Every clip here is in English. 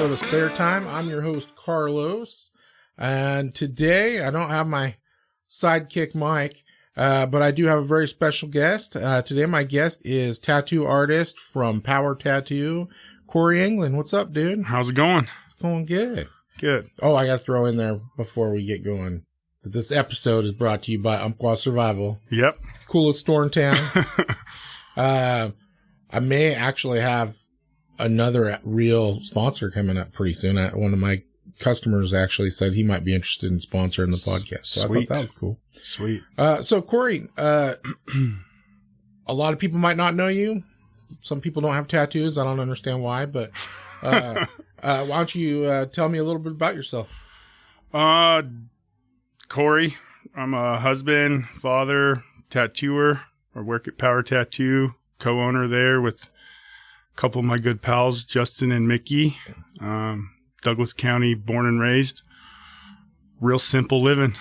episode of Spare Time. I'm your host, Carlos. And today, I don't have my sidekick, Mike, but I do have a very special guest. Today, my guest is tattoo artist from Power Tattoo, Cory Anglin. What's up, dude? How's it going? It's going good. Good. Oh, I got to throw in there before we get going that this episode is brought to you by Umpqua Survival. Yep. Coolest store in town. I may actually have another real sponsor coming up pretty soon. One of my customers actually said he might be interested in sponsoring the podcast. So Sweet. I thought that was cool. Sweet. So Cory, a lot of people might not know you. Some people don't have tattoos. I don't understand why, but why don't you tell me a little bit about yourself? Cory, I'm a husband, father, tattooer. I work at Power Tattoo, co-owner there with a couple of my good pals, Justin and Mickey. Douglas County, born and raised. Real simple living.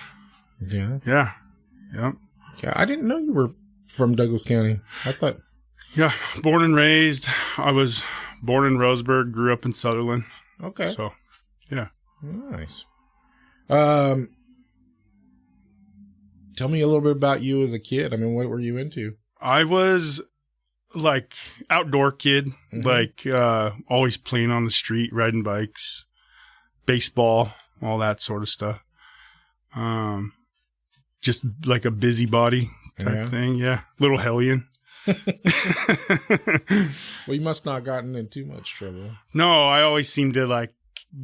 Yeah. Yeah. Yep. Yeah. I didn't know you were from Douglas County. I thought. Yeah. Born and raised. I was born in Roseburg, grew up in Sutherland. Okay. So, yeah. Nice. Tell me a little bit about you as a kid. I mean, what were you into? I was like outdoor kid, like always playing on the street, riding bikes, baseball, all that sort of stuff. Just like a busybody type thing. Yeah. Little hellion. Well, you must not have gotten in too much trouble. No, I always seem to like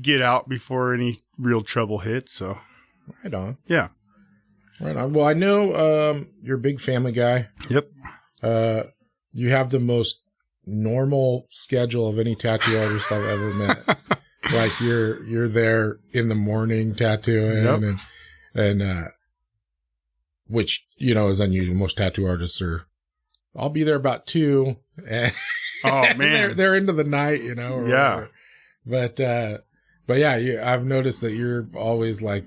get out before any real trouble hit. So right on. Yeah. Right on. Well, I know you're a big family guy. Yep. You have the most normal schedule of any tattoo artist I've ever met. Like you're there in the morning tattooing and which, you know, is unusual. Most tattoo artists I'll be there about 2 and oh man, they're into the night, you know. Or yeah. Whatever. But yeah, I've noticed that you're always like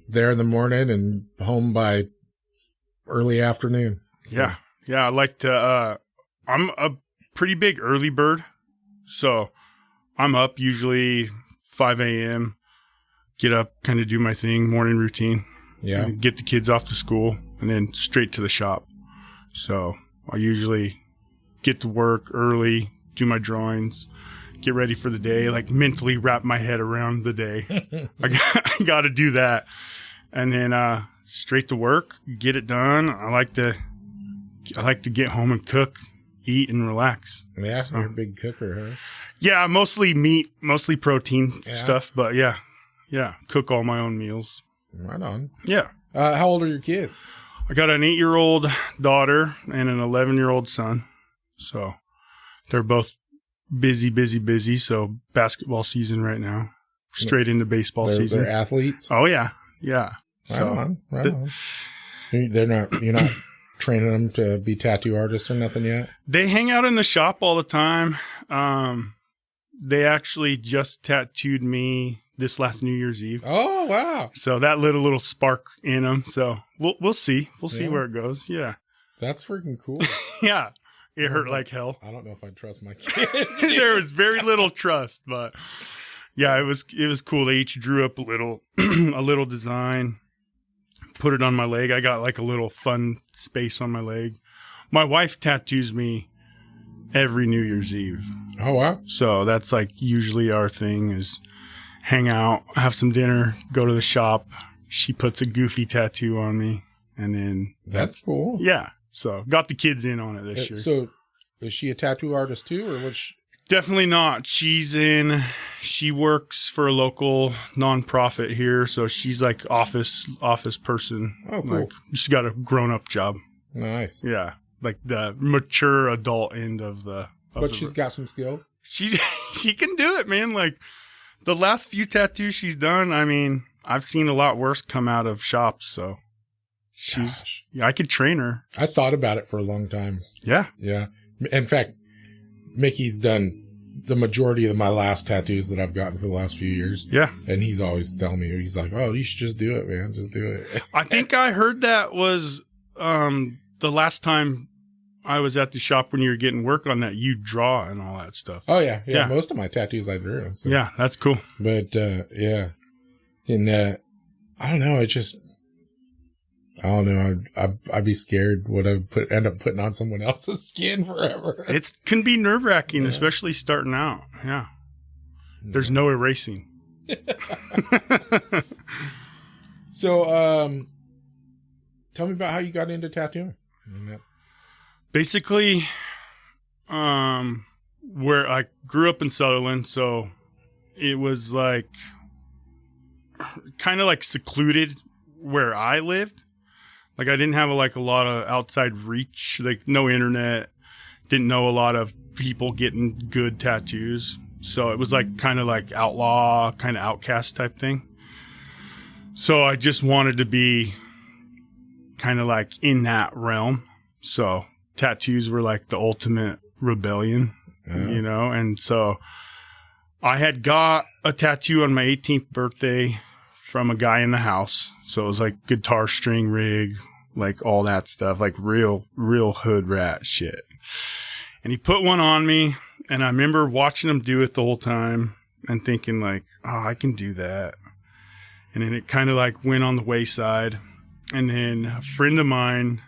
there in the morning and home by early afternoon. So. Yeah. Yeah. I like to, I'm a pretty big early bird. So I'm up usually 5 a.m., get up, kind of do my thing, morning routine. Yeah. Get the kids off to school and then straight to the shop. So I usually get to work early, do my drawings, get ready for the day, like mentally wrap my head around the day. I got to do that. And then straight to work, get it done. I like to get home and cook, eat, and relax. Yeah, so you're a big cooker, huh? Yeah, mostly meat, mostly protein stuff. But yeah, cook all my own meals. Right on. Yeah. How old are your kids? I got an 8-year-old daughter and an 11-year-old son. So they're both busy. So basketball season right now. Straight into baseball season. They're athletes? Oh, yeah. Yeah. Right on. You're not training them to be tattoo artists or nothing yet? They hang out in the shop all the time. They actually just tattooed me this last New Year's Eve. Oh, wow. So that lit a little spark in them. So we'll see. We'll see where it goes. Yeah. That's freaking cool. Yeah. It hurt like hell. I don't know if I trust my kids. There was very little trust, but yeah, it was cool. They each drew up a little design, put it on my leg. I got like a little fun space on my leg. My wife tattoos me every New Year's Eve. Oh, wow. So that's like usually our thing is hang out, have some dinner, go to the shop. She puts a goofy tattoo on me and then that's cool. Yeah. So got the kids in on it this year. So is she a tattoo artist too, or what's Definitely not. She works for a local nonprofit here. So she's like office person. Oh, cool. Like, she's got a grown up job. Nice. Yeah. Like the mature adult end of the. But she's got some skills. She can do it, man. Like the last few tattoos she's done. I mean, I've seen a lot worse come out of shops. So I could train her. I thought about it for a long time. Yeah. Yeah. In fact, Mickey's done the majority of my last tattoos that I've gotten for the last few years. Yeah. And he's always telling me, he's like, oh, you should just do it, man. Just do it. I think I heard that was the last time I was at the shop when you were getting work on that, you draw and all that stuff. Oh, yeah. Yeah. Most of my tattoos I drew. So. Yeah, that's cool. But, yeah. And, I don't know. I don't know. I'd be scared what I end up putting on someone else's skin forever. It can be nerve-wracking, especially starting out. Yeah. There's no erasing. So, tell me about how you got into tattooing. Basically, where I grew up in Sutherland, so it was like kind of like secluded where I lived. Like I didn't have a lot of outside reach, like no internet, didn't know a lot of people getting good tattoos. So it was like kind of like outlaw, kind of outcast type thing. So I just wanted to be kind of like in that realm. So tattoos were like the ultimate rebellion, you know? And so I had got a tattoo on my 18th birthday from a guy in the house. So it was like guitar string rig, like all that stuff, like real hood rat shit. And he put one on me, and I remember watching him do it the whole time and thinking like, oh, I can do that. And then it kind of like went on the wayside. And then a friend of mine,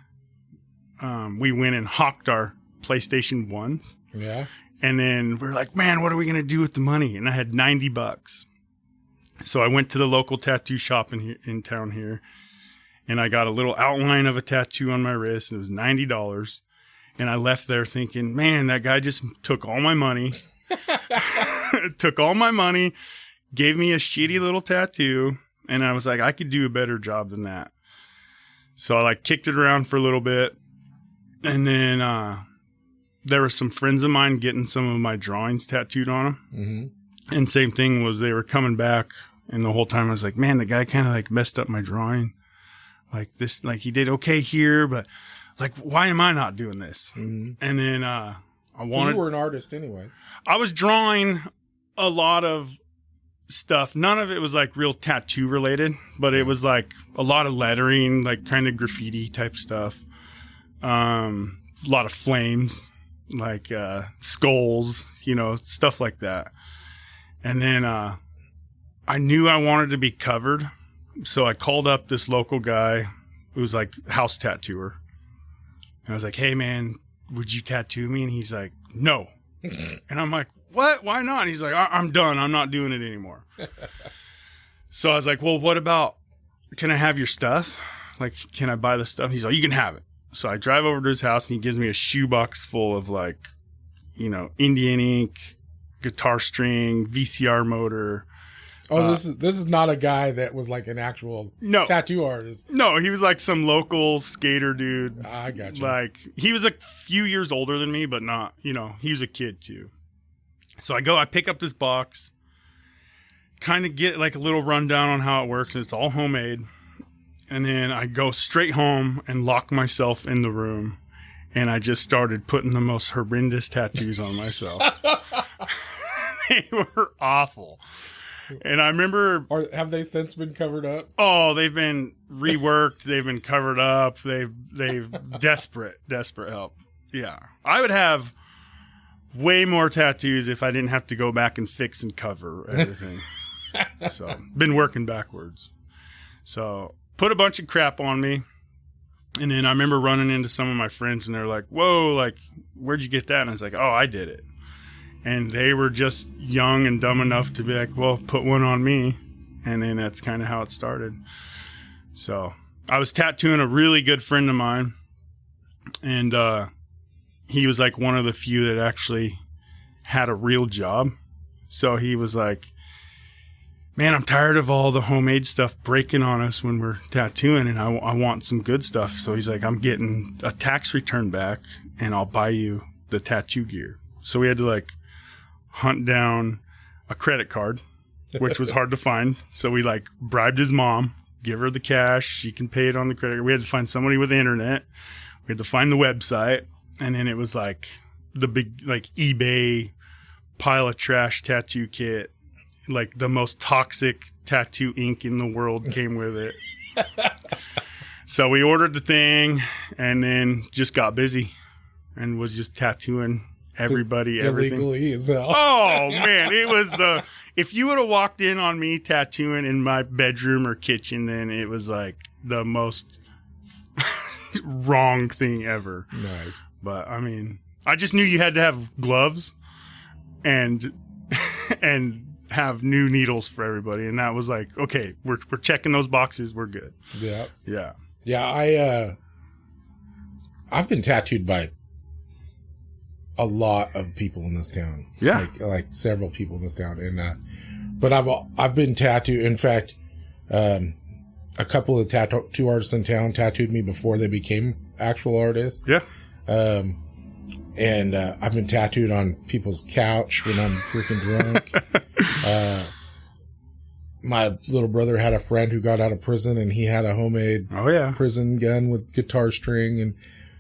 we went and hawked our PlayStation 1s. Yeah. And then we're like, man, what are we going to do with the money? And I had $90. So I went to the local tattoo shop in town here, and I got a little outline of a tattoo on my wrist. It was $90. And I left there thinking, man, that guy just took all my money, gave me a shitty little tattoo. And I was like, I could do a better job than that. So I like kicked it around for a little bit. And then, there were some friends of mine getting some of my drawings tattooed on them. Mm-hmm. And same thing was they were coming back, and the whole time I was like, man, the guy kind of like messed up my drawing. Like this, like he did okay here, but like, why am I not doing this? Mm-hmm. And then, so you were an artist anyways. I was drawing a lot of stuff. None of it was like real tattoo related, but it was like a lot of lettering, like kind of graffiti type stuff. A lot of flames, like, skulls, you know, stuff like that. And then, I knew I wanted to be covered. So I called up this local guy who was like house tattooer. And I was like, hey man, would you tattoo me? And he's like, no. And I'm like, what? Why not? And he's like, I'm done. I'm not doing it anymore. So I was like, well, what about, can I have your stuff? Like, can I buy the stuff? He's like, you can have it. So I drive over to his house, and he gives me a shoebox full of like, you know, Indian ink, guitar string, VCR motor. Oh, this is not a guy that was like an actual tattoo artist. No, he was like some local skater dude. I got you. Like, he was a few years older than me, but not, you know, he was a kid too. So I pick up this box, kind of get like a little rundown on how it works. And it's all homemade. And then I go straight home and lock myself in the room. And I just started putting the most horrendous tattoos on myself. They were awful. And I remember... Or have they since been covered up? Oh, they've been reworked. They've been covered up. They've desperate help. Yeah. I would have way more tattoos if I didn't have to go back and fix and cover everything. So, been working backwards. So, put a bunch of crap on me. And then I remember running into some of my friends, and they're like, whoa, like, where'd you get that? And I was like, oh, I did it. And they were just young and dumb enough to be like, well, put one on me. And then that's kind of how it started. So I was tattooing a really good friend of mine. And he was like one of the few that actually had a real job. So he was like, man, I'm tired of all the homemade stuff breaking on us when we're tattooing, and I want some good stuff. So he's like, I'm getting a tax return back, and I'll buy you the tattoo gear. So we had to like hunt down a credit card, which was hard to find. So we like bribed his mom, give her the cash. She can pay it on the credit card. We had to find somebody with the internet. We had to find the website. And then it was like the big, like eBay pile of trash tattoo kit. Like the most toxic tattoo ink in the world came with it. So we ordered the thing and then just got busy. and was just tattooing everybody, everything. Illegally as hell. Oh man, it was if you would have walked in on me tattooing in my bedroom or kitchen, then it was like the most wrong thing ever. Nice. But I mean, I just knew you had to have gloves and have new needles for everybody, and that was like, okay, we're checking those boxes, we're good. Yeah. I've been tattooed by a lot of people in this town. Yeah, like several people in this town, and but I've been tattooed. In fact, a couple of tattoo artists in town tattooed me before they became actual artists. Yeah. And I've been tattooed on people's couch when I'm freaking drunk. My little brother had a friend who got out of prison, and he had a homemade prison gun with guitar string, and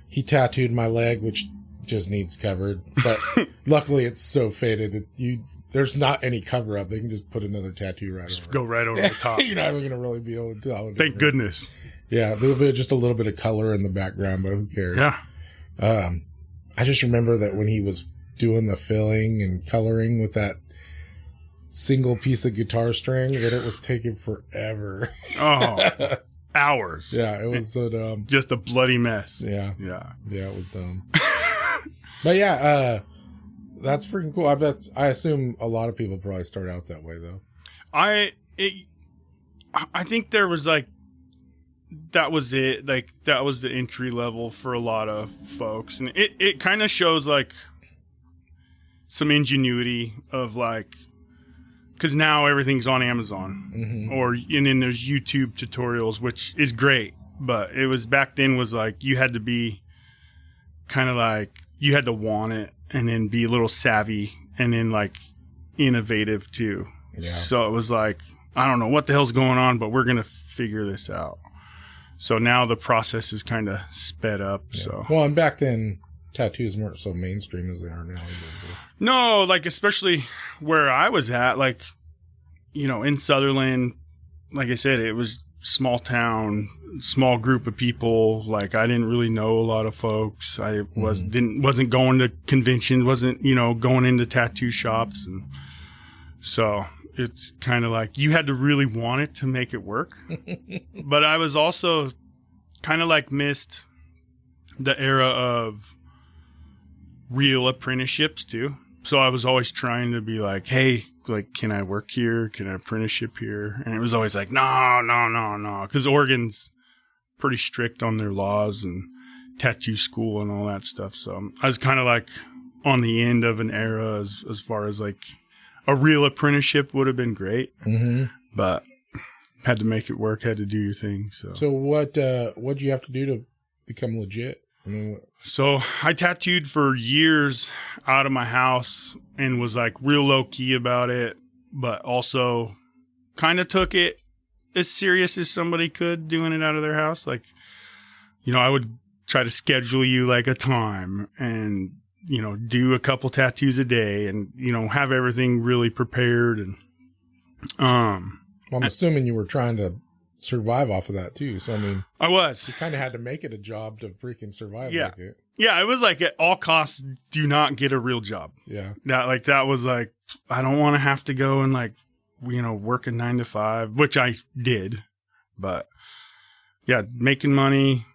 he tattooed my leg, which just needs covered. But luckily it's so faded there's not any cover up. They can just put another tattoo right over. Go right over the top. You're not even going to really be able to tell. Thank goodness. Yeah, there'll be just a little bit of color in the background, but who cares? Yeah. I just remember that when he was doing the filling and coloring with that single piece of guitar string, that it was taking forever. Oh, hours. Yeah, it was so dumb. Just a bloody mess. Yeah. Yeah. Yeah, it was dumb. But yeah, that's freaking cool. I assume a lot of people probably start out that way though. I think there was like, that was it. Like that was the entry level for a lot of folks. And it kind of shows like some ingenuity of like, cause now everything's on Amazon and then there's YouTube tutorials, which is great. But it was back then was like, you had to be kind of like, you had to want it and then be a little savvy and then like innovative too. Yeah. So it was like, I don't know what the hell's going on, but we're going to figure this out. So now the process is kind of sped up. Yeah. So well, and back then tattoos weren't so mainstream as they are now. No, like especially where I was at, like, you know, in Sutherland, like I said, it was small town, small group of people. Like I didn't really know a lot of folks. I wasn't going to conventions, wasn't, you know, going into tattoo shops. And so it's kind of like you had to really want it to make it work. But I was also kind of like missed the era of real apprenticeships too. So I was always trying to be like, hey, like, can I work here? Can I apprenticeship here? And it was always like, no. Because Oregon's pretty strict on their laws and tattoo school and all that stuff. So I was kind of like on the end of an era as far as like a real apprenticeship would have been great. But had to make it work, had to do your thing. So what'd you have to do to become legit? I mean, so I tattooed for years out of my house and was like real low key about it, but also kind of took it as serious as somebody could doing it out of their house. Like, you know, I would try to schedule you like a time and, you know, do a couple tattoos a day and, you know, have everything really prepared. And, well, I'm assuming you were trying to survive off of that too. So I mean, I was. You kind of had to make it a job to freaking survive. Yeah, like it. Yeah. It was like at all costs, do not get a real job. Yeah. That was like, I don't want to have to go and like, you know, work a 9 to 5, which I did. But yeah, making money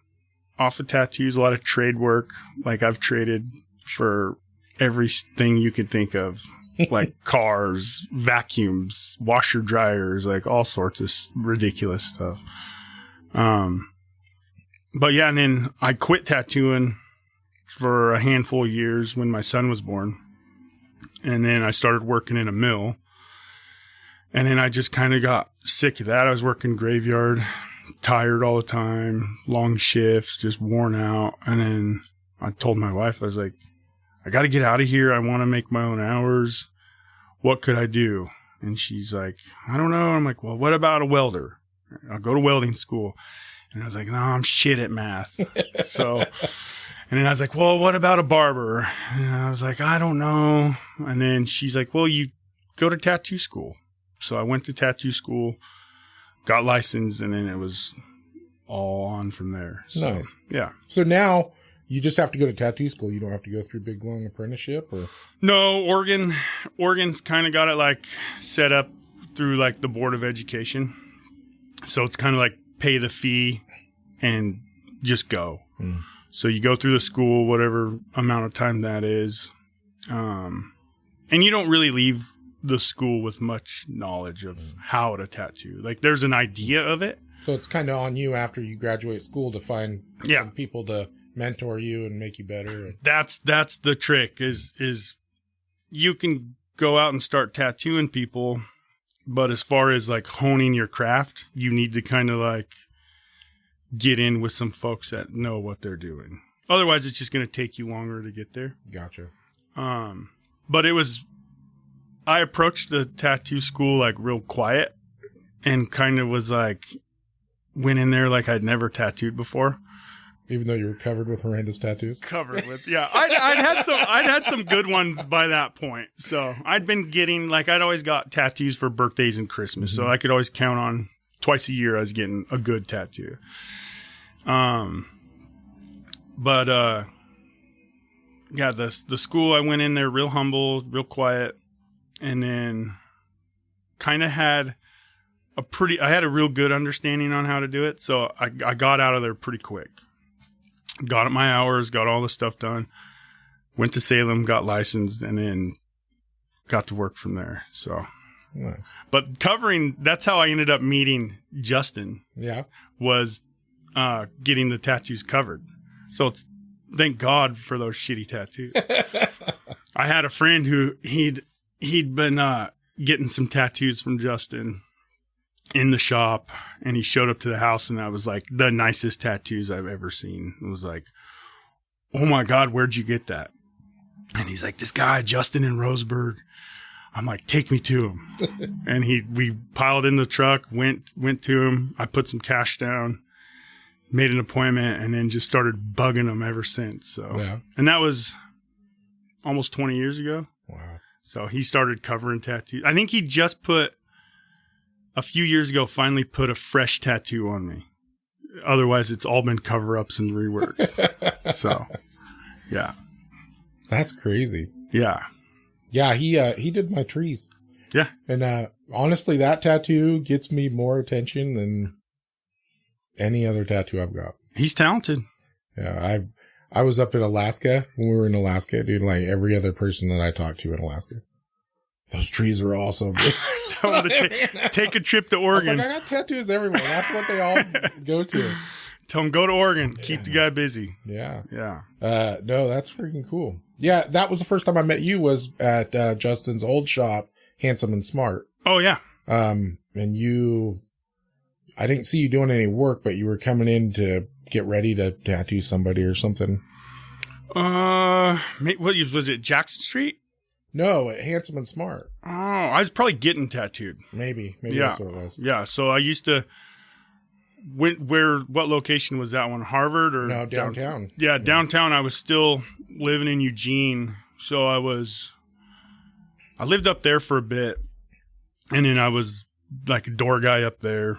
off of tattoos, a lot of trade work. Like I've traded for everything you could think of. Like cars, vacuums, washer dryers, like all sorts of ridiculous stuff. But yeah, and then I quit tattooing for a handful of years when my son was born. And then I started working in a mill. And then I just kind of got sick of that. I was working graveyard, tired all the time, long shifts, just worn out. And then I told my wife, I was like, I got to get out of here. I want to make my own hours. What could I do? And she's like, I don't know. I'm like, well, what about a welder? I'll go to welding school. And I was like, no, I'm shit at math. So, and then I was like, well, what about a barber? And I was like, I don't know. And then she's like, well, you go to tattoo school. So I went to tattoo school, got licensed, and then it was all on from there. So, nice. Yeah. So now You just have to go to tattoo school. You don't have to go through big long apprenticeship, or No, Oregon's kind of got it like set up through like the Board of Education. So it's kind of like pay the fee and just go. So you go through the school, whatever amount of time that is. And you don't really leave the school with much knowledge of how to tattoo. Like there's an idea of it. So it's kind of on you after you graduate school to find some people to mentor you and make you better. That's the trick is you can go out and start tattooing people, but as far as like honing your craft, you need to kind of like get in with some folks that know what they're doing. Otherwise, it's just going to take you longer to get there. Gotcha. But I approached the tattoo school like real quiet and kind of was like, went in there like I'd never tattooed before. Even though you were covered with horrendous tattoos? Covered with, yeah. I'd had some good ones by that point. So I'd been getting, like, I'd always got tattoos for birthdays and Christmas. So I could always count on twice a year I was getting a good tattoo. But the school I went in there real humble, real quiet, and then kind of had I had a real good understanding on how to do it. So I got out of there pretty quick. Got my hours, got all the stuff done, went to Salem, got licensed, and then got to work from there. So, nice. But that's how I ended up meeting Justin. Yeah. Was getting the tattoos covered. So thank God for those shitty tattoos. I had a friend who he'd been getting some tattoos from Justin in the shop, and he showed up to the house, and that was like the nicest tattoos I've ever seen. It was like, oh my God, where'd you get that? And he's like, this guy, Justin in Roseburg. I'm like, take me to him. And we piled in the truck, went to him. I put some cash down, made an appointment, and then just started bugging him ever since. So, yeah. And that was almost 20 years ago. Wow. So he started covering tattoos. I think he just a few years ago, finally put a fresh tattoo on me. Otherwise, it's all been cover-ups and reworks. So, yeah. That's crazy. Yeah. Yeah, he did my trees. Yeah. And honestly, that tattoo gets me more attention than any other tattoo I've got. He's talented. Yeah, I was up in Alaska when we were in Alaska, dude, like every other person that I talked to in Alaska. Those trees are awesome. Tell them to take a trip to Oregon. I got tattoos everywhere. That's what they all go to. Tell them go to Oregon. Keep the guy busy. Yeah. Yeah. No, that's freaking cool. Yeah, that was the first time I met you was at Justin's old shop, Handsome and Smart. Oh, yeah. And I didn't see you doing any work, but you were coming in to get ready to tattoo somebody or something. What was it, Jackson Street? No, Handsome and Smart. Oh, I was probably getting tattooed. Maybe yeah. That's what it was. Yeah, so I used to... what location was that one? Harvard or... No, downtown. Yeah, downtown. I was still living in Eugene, so I lived up there for a bit, and then I was like a door guy up there,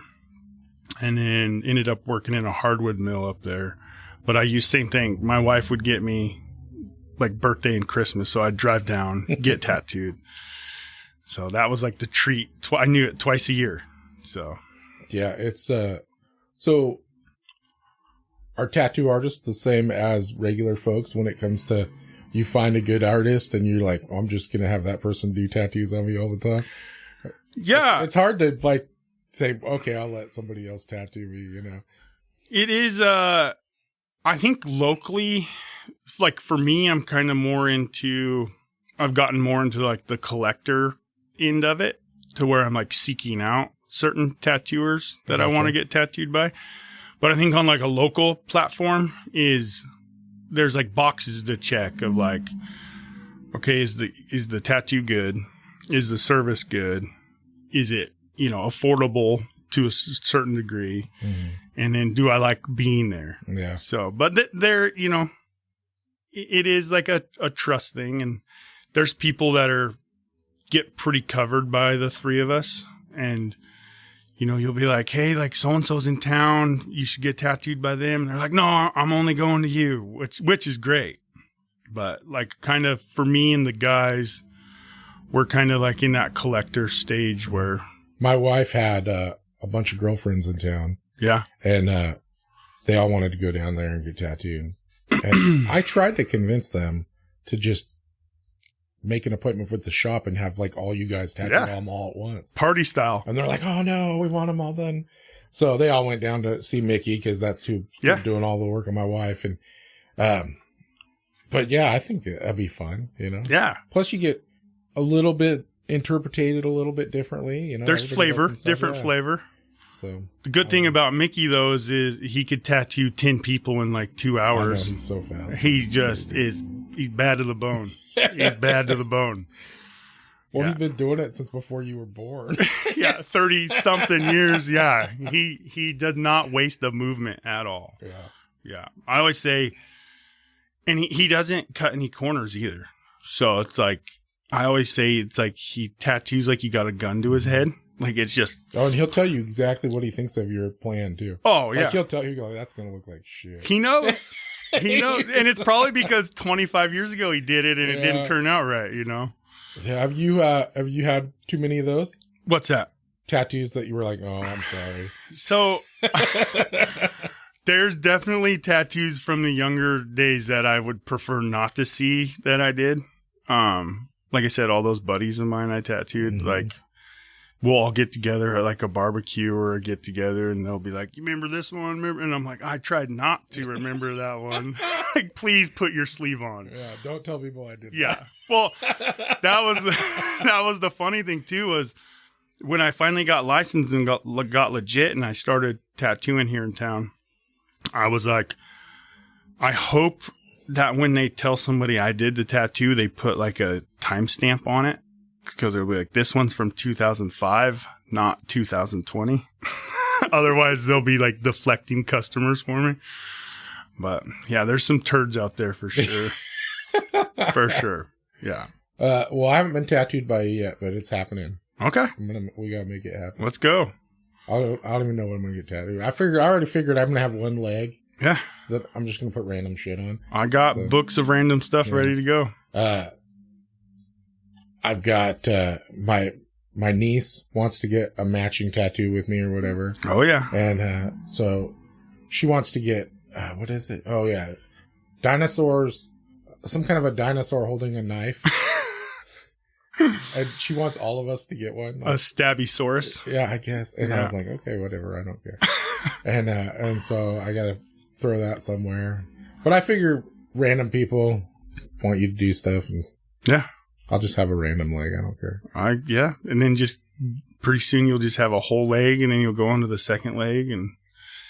and then ended up working in a hardwood mill up there. But I used same thing. My wife would get me like birthday and Christmas, so I'd drive down, get tattooed. So that was like the treat. I knew it twice a year. So yeah, it's so are tattoo artists the same as regular folks when it comes to you find a good artist and you're like, oh, I'm just gonna have that person do tattoos on me all the time? Yeah, it's hard to like say, okay, I'll let somebody else tattoo me, you know. It is I think locally, like for me, I'm kind of I've gotten more into like the collector end of it, to where I'm like seeking out certain tattooers that I want to get tattooed by. But I think on like a local platform there's like boxes to check of like, okay, is the tattoo good? Is the service good? Is it, affordable to a certain degree? Mm-hmm. And then do I like being there? Yeah. So, but there, it is like a trust thing. And there's people that get pretty covered by the three of us. And, you'll be like, hey, like so-and-so's in town. You should get tattooed by them. And they're like, no, I'm only going to you, which is great. But like kind of for me and the guys, we're kind of like in that collector stage where. My wife had a bunch of girlfriends in town. Yeah. And they all wanted to go down there and get tattooed. And I tried to convince them to just make an appointment with the shop and have like all you guys tattoo them all at once. Party style. And they're like, oh no, we want them all done. So they all went down to see Mickey because that's who's doing all the work on my wife. And, but yeah, I think that'd be fun, Yeah. Plus you get a little bit interpreted a little bit differently, There's flavor, different flavor. So the good thing about Mickey though is he could tattoo 10 people in like 2 hours. I know, he's so fast. He's bad to the bone. He's bad to the bone. Well, he's been doing it since before you were born. 30 something years. Yeah. He does not waste the movement at all. Yeah. I always say, and he doesn't cut any corners either. So it's like, I always say it's like he tattoos like you got a gun to his head. Like it's just. Oh, and he'll tell you exactly what he thinks of your plan too. Oh yeah. Like he'll tell you, that's going to look like shit. He knows. He knows. And it's probably because 25 years ago he did it and it didn't turn out right, Yeah, have you had too many of those? What's that? Tattoos that you were like, oh, I'm sorry. So there's definitely tattoos from the younger days that I would prefer not to see that I did. Like I said, all those buddies of mine I tattooed, like we'll all get together at like a barbecue or a get together and they'll be like, you remember this one? Remember? And I'm like, I tried not to remember that one. Like, please put your sleeve on. Yeah. Don't tell people I did. Yeah. Well, that was the funny thing too, was when I finally got licensed and got legit and I started tattooing here in town, I was like, I hope that when they tell somebody I did the tattoo, they put like a timestamp on it because they'll be like, this one's from 2005, not 2020. Otherwise, they'll be like deflecting customers for me. But yeah, there's some turds out there for sure. For sure. Yeah. Well, I haven't been tattooed by you yet, but it's happening. Okay. We got to make it happen. Let's go. I don't even know when I'm going to get tattooed. I already figured I'm going to have one leg. Yeah. That I'm just going to put random shit on. I got books of random stuff ready to go. I've got my niece wants to get a matching tattoo with me or whatever. Oh, yeah. And so she wants to get, what is it? Oh, yeah. Dinosaurs, some kind of a dinosaur holding a knife. And she wants all of us to get one. Like, a Stabbysaurus. Yeah, I guess. And I was like, okay, whatever. I don't care. And so I got to throw that somewhere. But I figure random people want you to do stuff. And I'll just have a random leg. I don't care. And then just pretty soon you'll just have a whole leg and then you'll go on to the second leg. And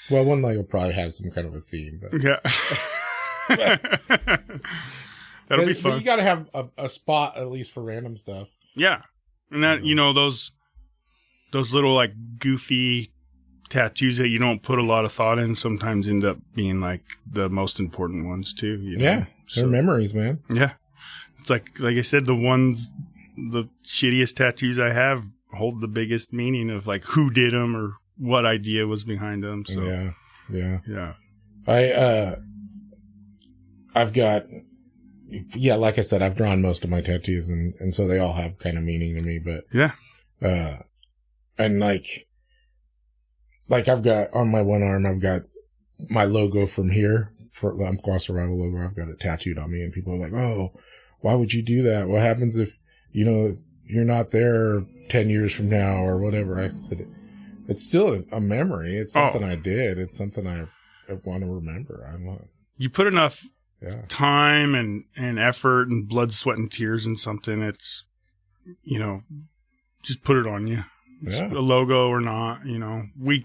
well, one leg will probably have some kind of a theme. But. Yeah. That'll be fun. But you got to have a spot at least for random stuff. Yeah. And that, those little like goofy tattoos that you don't put a lot of thought in sometimes end up being like the most important ones too. Yeah. They're memories, man. Yeah. It's like I said, the shittiest tattoos I have hold the biggest meaning of like who did them or what idea was behind them. So yeah. I've got, like I said, I've drawn most of my tattoos and so they all have kind of meaning to me, but and like I've got on my one arm, I've got my logo from here for the Cross Survival logo. I've got it tattooed on me and people are like, oh, why would you do that? What happens if, you're not there 10 years from now or whatever? I said, it's still a memory. It's something I did. It's something I want to remember. You put enough time and effort and blood, sweat, and tears in something. It's, just put it on you. A logo or not,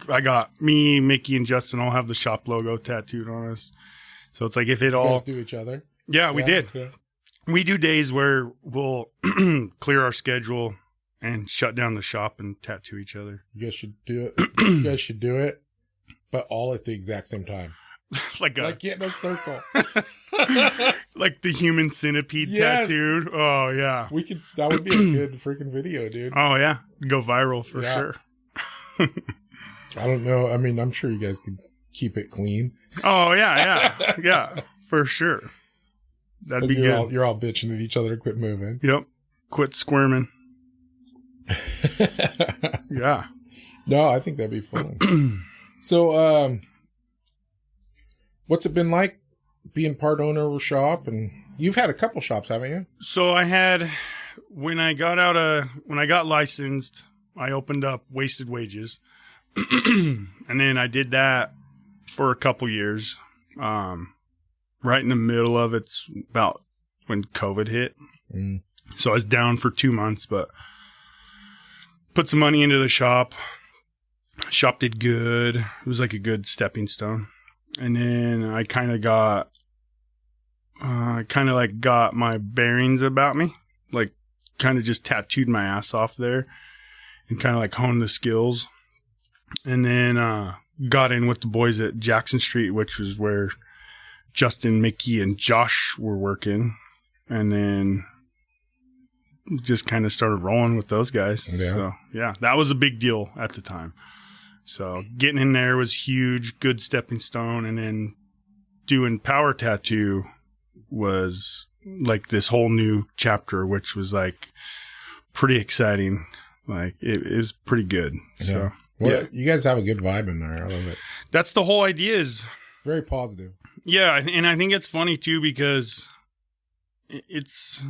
I got me, Mickey, and Justin all have the shop logo tattooed on us. So it's like if it all. You guys do each other? Yeah, we did. Yeah. We do days where we'll clear our schedule and shut down the shop and tattoo each other. You guys should do it. But all at the exact same time. like get in a circle. Like the human centipede tattooed. Oh yeah. That would be a good freaking video, dude. Oh yeah. Go viral for sure. I don't know. I mean, I'm sure you guys could keep it clean. Oh, yeah, for sure. That'd be good. You're all bitching at each other to quit moving. Yep. Quit squirming. Yeah. No, I think that'd be fun. So, what's it been like being part owner of a shop? And you've had a couple shops, haven't you? So I had, when I got licensed, I opened up Wasted Wages. And then I did that for a couple years. Right in the middle of it's about when COVID hit. Mm. So I was down for 2 months, but put some money into the shop. Shop did good. It was like a good stepping stone. And then I kind of got my bearings about me. Like kind of just tattooed my ass off there and kind of like honed the skills. And then got in with the boys at Jackson Street, which was where Justin, Mickey, and Josh were working. And then just kind of started rolling with those guys. Yeah. So, yeah, that was a big deal at the time. So getting in there was huge, good stepping stone. And then doing Power Tattoo was like this whole new chapter, which was like pretty exciting. Like it was pretty good. Yeah. So well, yeah, you guys have a good vibe in there. I love it. That's the whole idea, is very positive. Yeah. And I think it's funny too, because it's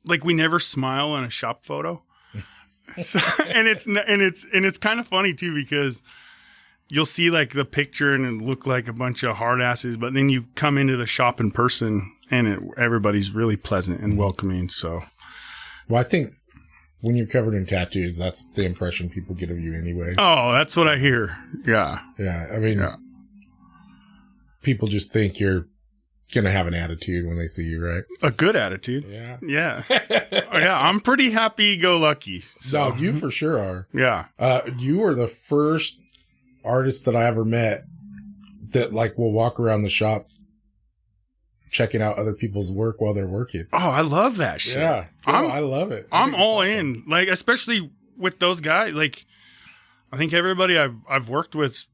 like we never smile in a shop photo. So, and it's kind of funny too, because you'll see like the picture and it look like a bunch of hard asses, but then you come into the shop in person and everybody's really pleasant and welcoming. So, well, I think when you're covered in tattoos, that's the impression people get of you anyway. Oh, that's what I hear. Yeah. Yeah. I mean, people just think you're going to have an attitude when they see you, right? A good attitude. Yeah. Yeah. Yeah. I'm pretty happy-go-lucky. So no, you for sure are. Yeah. You were the first artist that I ever met that like will walk around the shop checking out other people's work while they're working. Oh, I love that shit. Yeah. I love it. I'm all in. Like, especially with those guys. Like, I think everybody I've worked with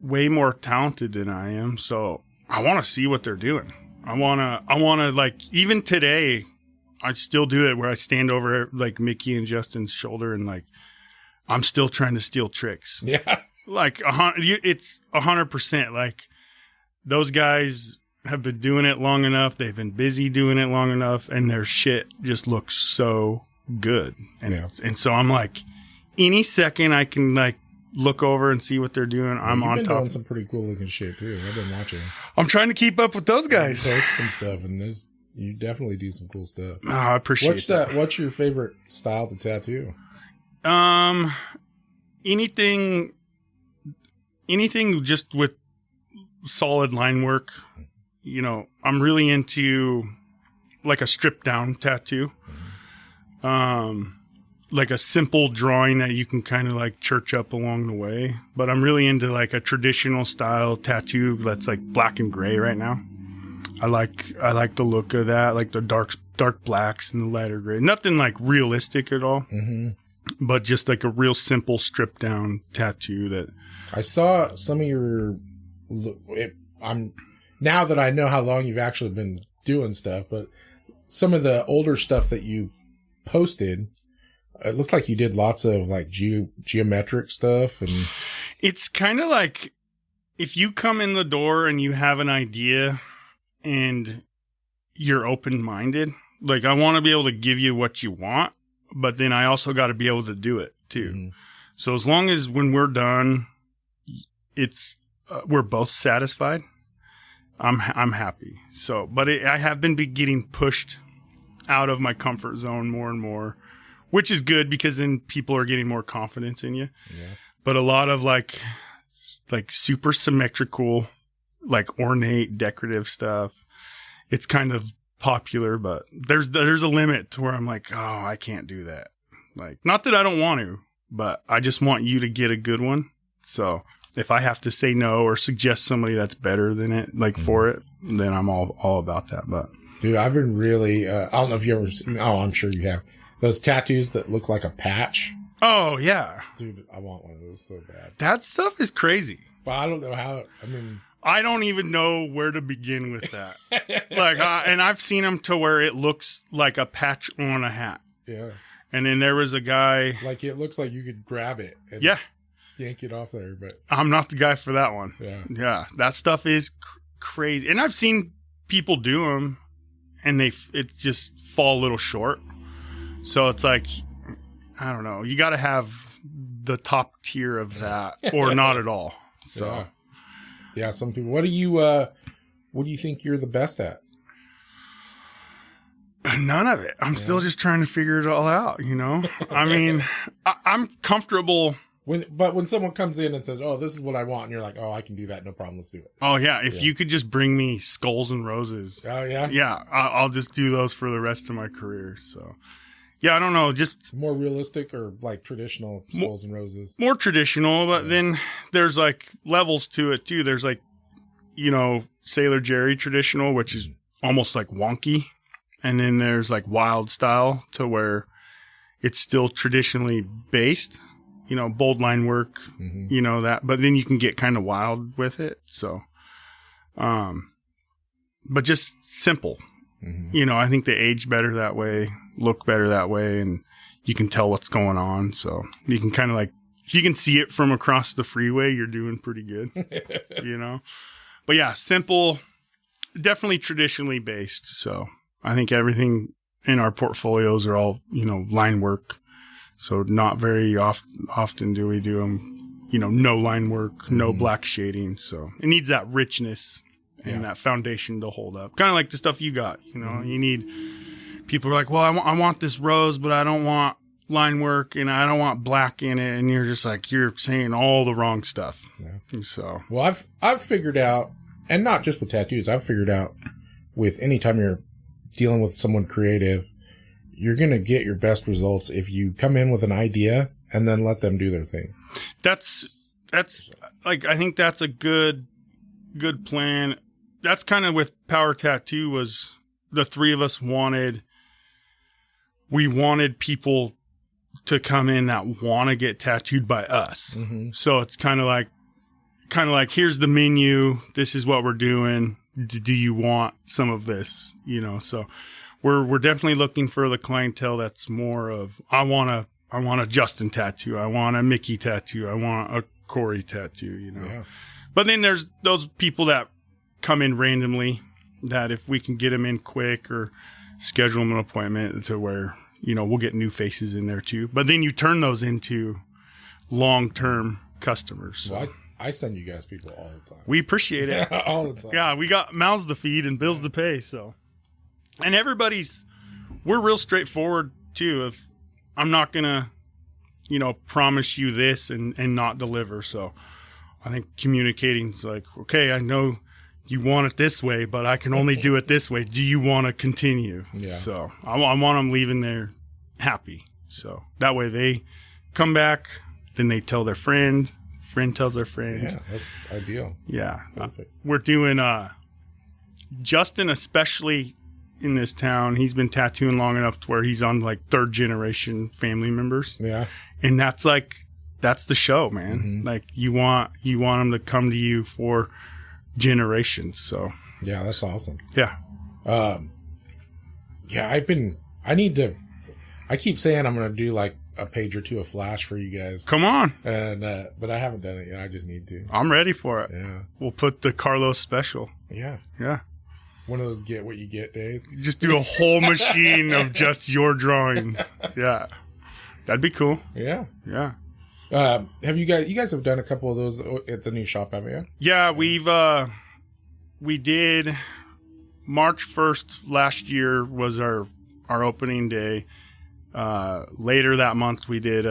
way more talented than I am. So I want to see what they're doing. I want to like, even today, I still do it where I stand over like Mickey and Justin's shoulder and like, I'm still trying to steal tricks. Yeah. Like it's 100%. Like those guys have been doing it long enough. They've been busy doing it long enough, and their shit just looks so good. And so I'm like, any second I can like look over and see what they're doing. I'm on top. You've been doing some pretty cool looking shit too. I've been watching. I'm trying to keep up with those guys. You post some stuff, and you definitely do some cool stuff. Oh, I appreciate that. What's your favorite style to tattoo? Anything just with solid line work. You know, I'm really into like a stripped down tattoo. Like a simple drawing that you can kind of like church up along the way. But I'm really into like a traditional style tattoo that's like black and gray right now. I like the look of that, like the dark blacks and the lighter gray. Nothing like realistic at all, but just like a real simple stripped down tattoo that I saw some of your. Now that I know how long you've actually been doing stuff, but some of the older stuff that you posted, it looked like you did lots of like geometric stuff. And it's kind of like if you come in the door and you have an idea and you're open-minded, like I want to be able to give you what you want, but then I also got to be able to do it too. Mm-hmm. So as long as when we're done, it's we're both satisfied, I'm happy. So, but I have been getting pushed out of my comfort zone more and more, which is good because then people are getting more confidence in you. Yeah. But a lot of like super symmetrical, like ornate decorative stuff, it's kind of popular, but there's a limit to where I'm like, oh, I can't do that. Like, not that I don't want to, but I just want you to get a good one. So if I have to say no or suggest somebody that's better than it, like for it, then I'm all about that. But dude, I've been really, I don't know if you ever, I'm sure you have those tattoos that look like a patch. Oh, yeah. Dude, I want one of those so bad. That stuff is crazy. But I don't know how, I mean... I don't even know where to begin with that. And I've seen them to where it looks like a patch on a hat. Yeah. And then there was a guy... Like, it looks like you could grab it and yank it off there, but... I'm not the guy for that one. Yeah. Yeah. That stuff is crazy. And I've seen people do them, and it just fall a little short. So it's like, I don't know. You got to have the top tier of that, or not at all. So... Yeah, some people. What do you think you're the best at? None of it. I'm still just trying to figure it all out, you know? I mean, I'm comfortable. But when someone comes in and says, "Oh, this is what I want," and you're like, "Oh, I can do that. No problem. Let's do it." Oh, yeah. If you could just bring me skulls and roses. Oh, yeah? Yeah, I'll just do those for the rest of my career. So, yeah, I don't know. Just more realistic or like traditional skulls and roses? More traditional, but then there's like levels to it too. There's like, you know, Sailor Jerry traditional, which is almost like wonky. And then there's like wild style to where it's still traditionally based, you know, bold line work, you know, that, but then you can get kind of wild with it. So, but just simple, you know, I think they age better that way, look better that way, and you can tell what's going on. So you can kind of like, if you can see it from across the freeway, you're doing pretty good, you know? But yeah, simple, definitely traditionally based. So I think everything in our portfolios are all, you know, line work. So not very often do we do them, you know, no line work, no black shading. So it needs that richness and that foundation to hold up. Kind of like the stuff you got, you know, you need, people are like, well, I want this rose, but I don't want line work and I don't want black in it. And you're just like, you're saying all the wrong stuff. Yeah. So, well, I've figured out, and not just with tattoos, I've figured out with anytime you're dealing with someone creative, you're going to get your best results if you come in with an idea and then let them do their thing. That's like, I think that's a good plan. That's kind of with Power Tattoo was the three of us wanted people to come in that want to get tattooed by us. So it's kind of like, here's the menu. This is what we're doing. Do you want some of this? You know, so we're definitely looking for the clientele that's more of, I want a Justin tattoo. I want a Mickey tattoo. I want a Cory tattoo, you know. Yeah. But then there's those people that come in randomly that if we can get them in quick or schedule them an appointment to where, you know, we'll get new faces in there too. But then you turn those into long-term customers. So. Well, I send you guys people all the time. We appreciate it. All the time. Yeah, we got mouths to feed and bills to pay. So, and we're real straightforward too. If I'm not going to, you know, promise you this and not deliver. So I think communicating's like, okay, I know you want it this way, but I can only do it this way. Do you want to continue? Yeah. So I want them leaving there happy. So that way they come back, then they tell their friend tells their friend. Yeah, that's ideal. Yeah. Perfect. We're doing, Justin, especially in this town, he's been tattooing long enough to where he's on like third generation family members. Yeah. And that's the show, man. Like you want them to come to you for generations. So yeah, that's awesome. Yeah. Yeah, I keep saying I'm going to do like a page or two of Flash for you guys. Come on. And, but I haven't done it yet. I just need to. I'm ready for it. Yeah. We'll put the Carlos special. Yeah. Yeah. One of those get what you get days. Just do a whole machine of just your drawings. Yeah. That'd be cool. Yeah. Yeah. Have you guys have done a couple of those at the new shop, haven't you? Yeah, we did March 1st last year was our opening day. Later that month we did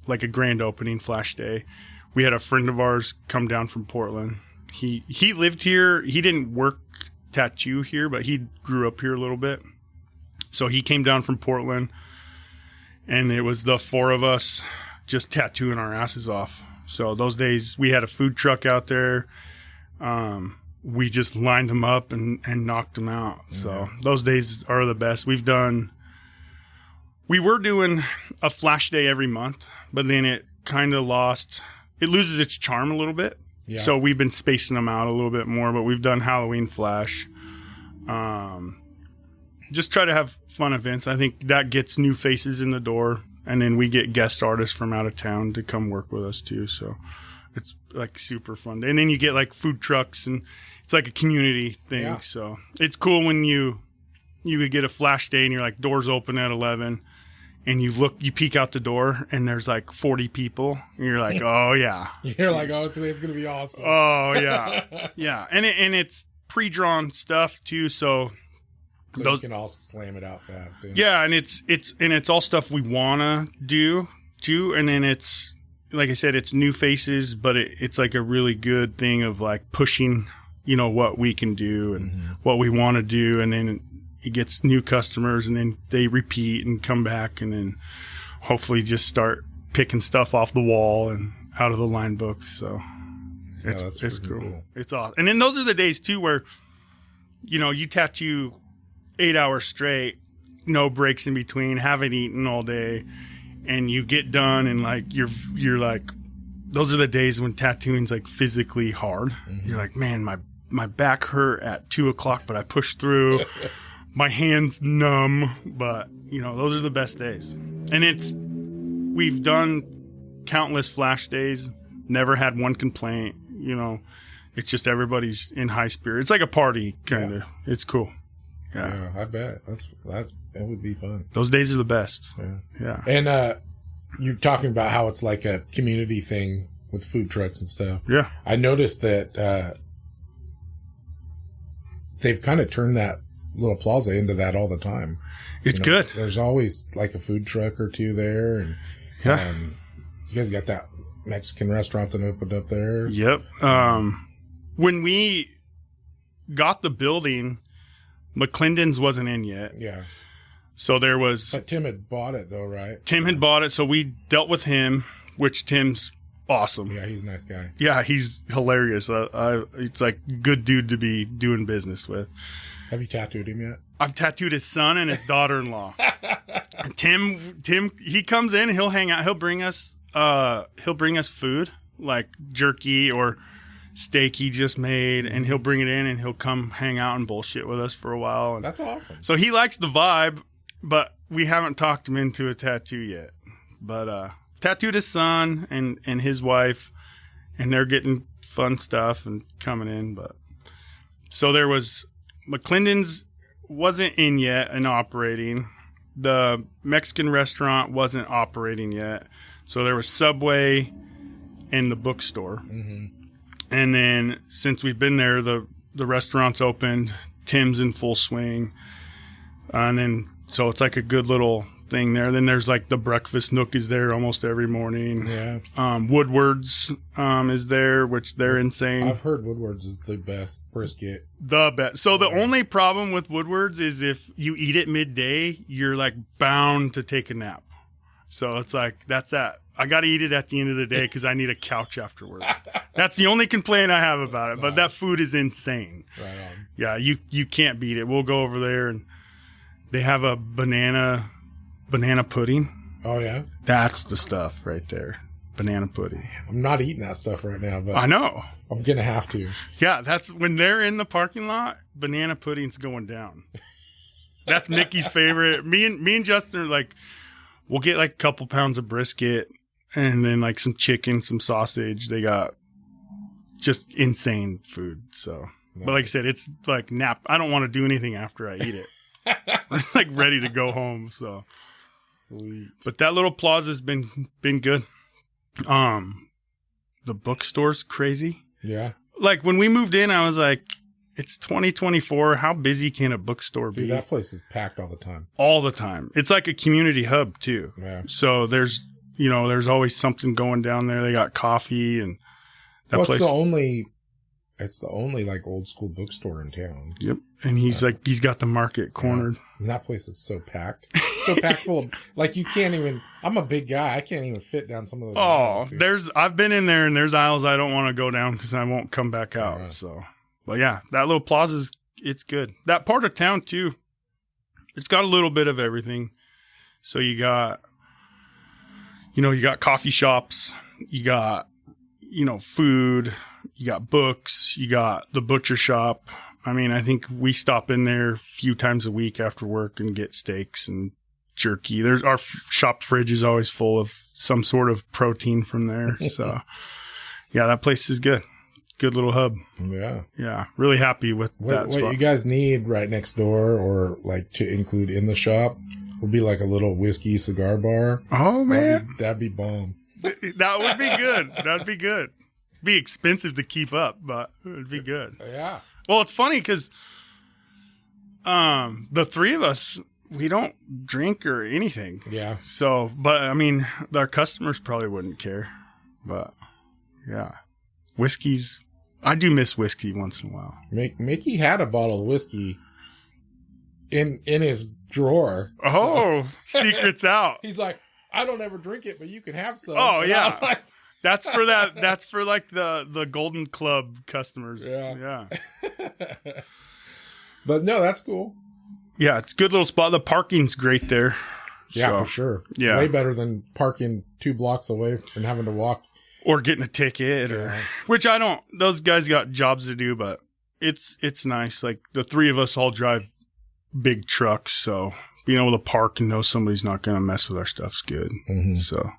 like a grand opening flash day. We had a friend of ours come down from Portland. He lived here. He didn't work tattoo here, but he grew up here a little bit. So he came down from Portland, and it was the four of us just tattooing our asses off. So those days we had a food truck out there. We just lined them up and knocked them out. So those days are the best. We've done We were doing a flash day every month, but then it kind of it loses its charm a little bit. Yeah. So we've been spacing them out a little bit more, but we've done Halloween flash. Just try to have fun events. I think that gets new faces in the door, and then we get guest artists from out of town to come work with us too. So it's like super fun. And then you get like food trucks, and it's like a community thing. Yeah. So it's cool when you could get a flash day and you're like, doors open at 11, and you peek out the door and there's like 40 people, and you're like, oh yeah. You're like, oh, today's going to be awesome. Oh yeah. Yeah. And it's pre-drawn stuff too. So you can all slam it out fast. Yeah. And it's all stuff we want to do too. And then it's, like I said, it's new faces, but it's like a really good thing of like pushing, what we can do and what we want to do. And then it gets new customers, and then they repeat and come back, and then hopefully just start picking stuff off the wall and out of the line books. So it's cool. It's awesome. And then those are the days too where, you tattoo 8 hours straight, no breaks in between, haven't eaten all day, and you get done, and like you're like, those are the days when tattooing's like physically hard. You're like, man, my back hurt at 2:00, but I pushed through. My hands numb, but those are the best days. And we've done countless flash days, never had one complaint. It's just everybody's in high spirit. It's like a party kind of. Yeah. It's cool. Yeah, I bet that would be fun. Those days are the best. Yeah. And you're talking about how it's like a community thing with food trucks and stuff. Yeah. I noticed that they've kind of turned that little plaza into that all the time. It's good. There's always like a food truck or two there, and you guys got that Mexican restaurant that opened up there. Yep. When we got the building, McClendon's wasn't in yet. Yeah. So there was. But Tim had bought it though, right? Tim had bought it, so we dealt with him, which Tim's awesome. Yeah, he's a nice guy. Yeah, he's hilarious. It's like good dude to be doing business with. Have you tattooed him yet? I've tattooed his son and his daughter-in-law. Tim, he comes in, he'll hang out, he'll bring us food like jerky or steak he just made, and he'll bring it in and he'll come hang out and bullshit with us for a while. And that's awesome. So he likes the vibe, but we haven't talked him into a tattoo yet. But tattooed his son and his wife, and they're getting fun stuff and coming in. But so there was. McClendon's wasn't in yet and operating. The Mexican restaurant wasn't operating yet. So there was Subway and the bookstore. And then since we've been there, the restaurant's opened. Tim's in full swing. And then, so it's like a good little thing there. Then there's like the breakfast nook is there almost every morning. Yeah. Woodward's is there, which they're insane. I've heard Woodward's is the best brisket. The best. So the only problem with Woodward's is if you eat it midday, you're like bound to take a nap. So it's like, that's that. I got to eat it at the end of the day because I need a couch afterward. That's the only complaint I have about it. But that food is insane. Right on. Yeah, you can't beat it. We'll go over there, and they have a banana pudding. Oh, yeah? That's the stuff right there. Banana pudding. I'm not eating that stuff right now, but I know. I'm going to have to. Yeah, that's when they're in the parking lot, banana pudding's going down. That's Mickey's favorite. Me and Justin are like, we'll get like a couple pounds of brisket and then like some chicken, some sausage. They got just insane food. So, nice. But like I said, it's like nap. I don't want to do anything after I eat it. I'm like ready to go home. So sweet. But that little plaza's been good. The bookstore's crazy. Yeah. Like when we moved in, I was like, it's 2024. How busy can a bookstore be? Dude, that place is packed all the time. All the time. It's like a community hub too. Yeah. So there's always something going down there. They got coffee and that place. It's the only like old school bookstore in town. Yep. And he's got the market cornered. Yeah. And that place is so packed. So packed full of, like you can't even, I'm a big guy. I can't even fit down some of those aisles, I've been in there and there's aisles I don't want to go down because I won't come back out. Right. So, but yeah, that little plaza's, it's good. That part of town too, it's got a little bit of everything. So you got coffee shops, you got, food, you got books, you got the butcher shop. I mean, I think we stop in there a few times a week after work and get steaks and jerky. Our shop fridge is always full of some sort of protein from there. So yeah, that place is good. Good little hub. Yeah. Yeah. Really happy with that spot. What you guys need right next door, or like to include in the shop, will be like a little whiskey cigar bar. Oh man. That'd be bomb. That would be good. That'd be good. Be expensive to keep up, but it'd be good. Yeah. Well, it's funny because the three of us, we don't drink or anything. Yeah. So, but I mean, our customers probably wouldn't care. But yeah, I do miss whiskey once in a while. Mickey had a bottle of whiskey in his drawer. Oh, so. Secret's out. He's like, I don't ever drink it, but you can have some. Oh, and yeah. Like, that's for that. That's for like the Golden Club customers. Yeah. But no, that's cool. Yeah, it's a good little spot. The parking's great there. Yeah, so, for sure. Yeah. Way better than parking 2 blocks away and having to walk. Or getting a ticket, which I don't. Those guys got jobs to do, but it's nice. Like the three of us all drive big trucks, so being able to park and know somebody's not going to mess with our stuff's good. Mm-hmm. So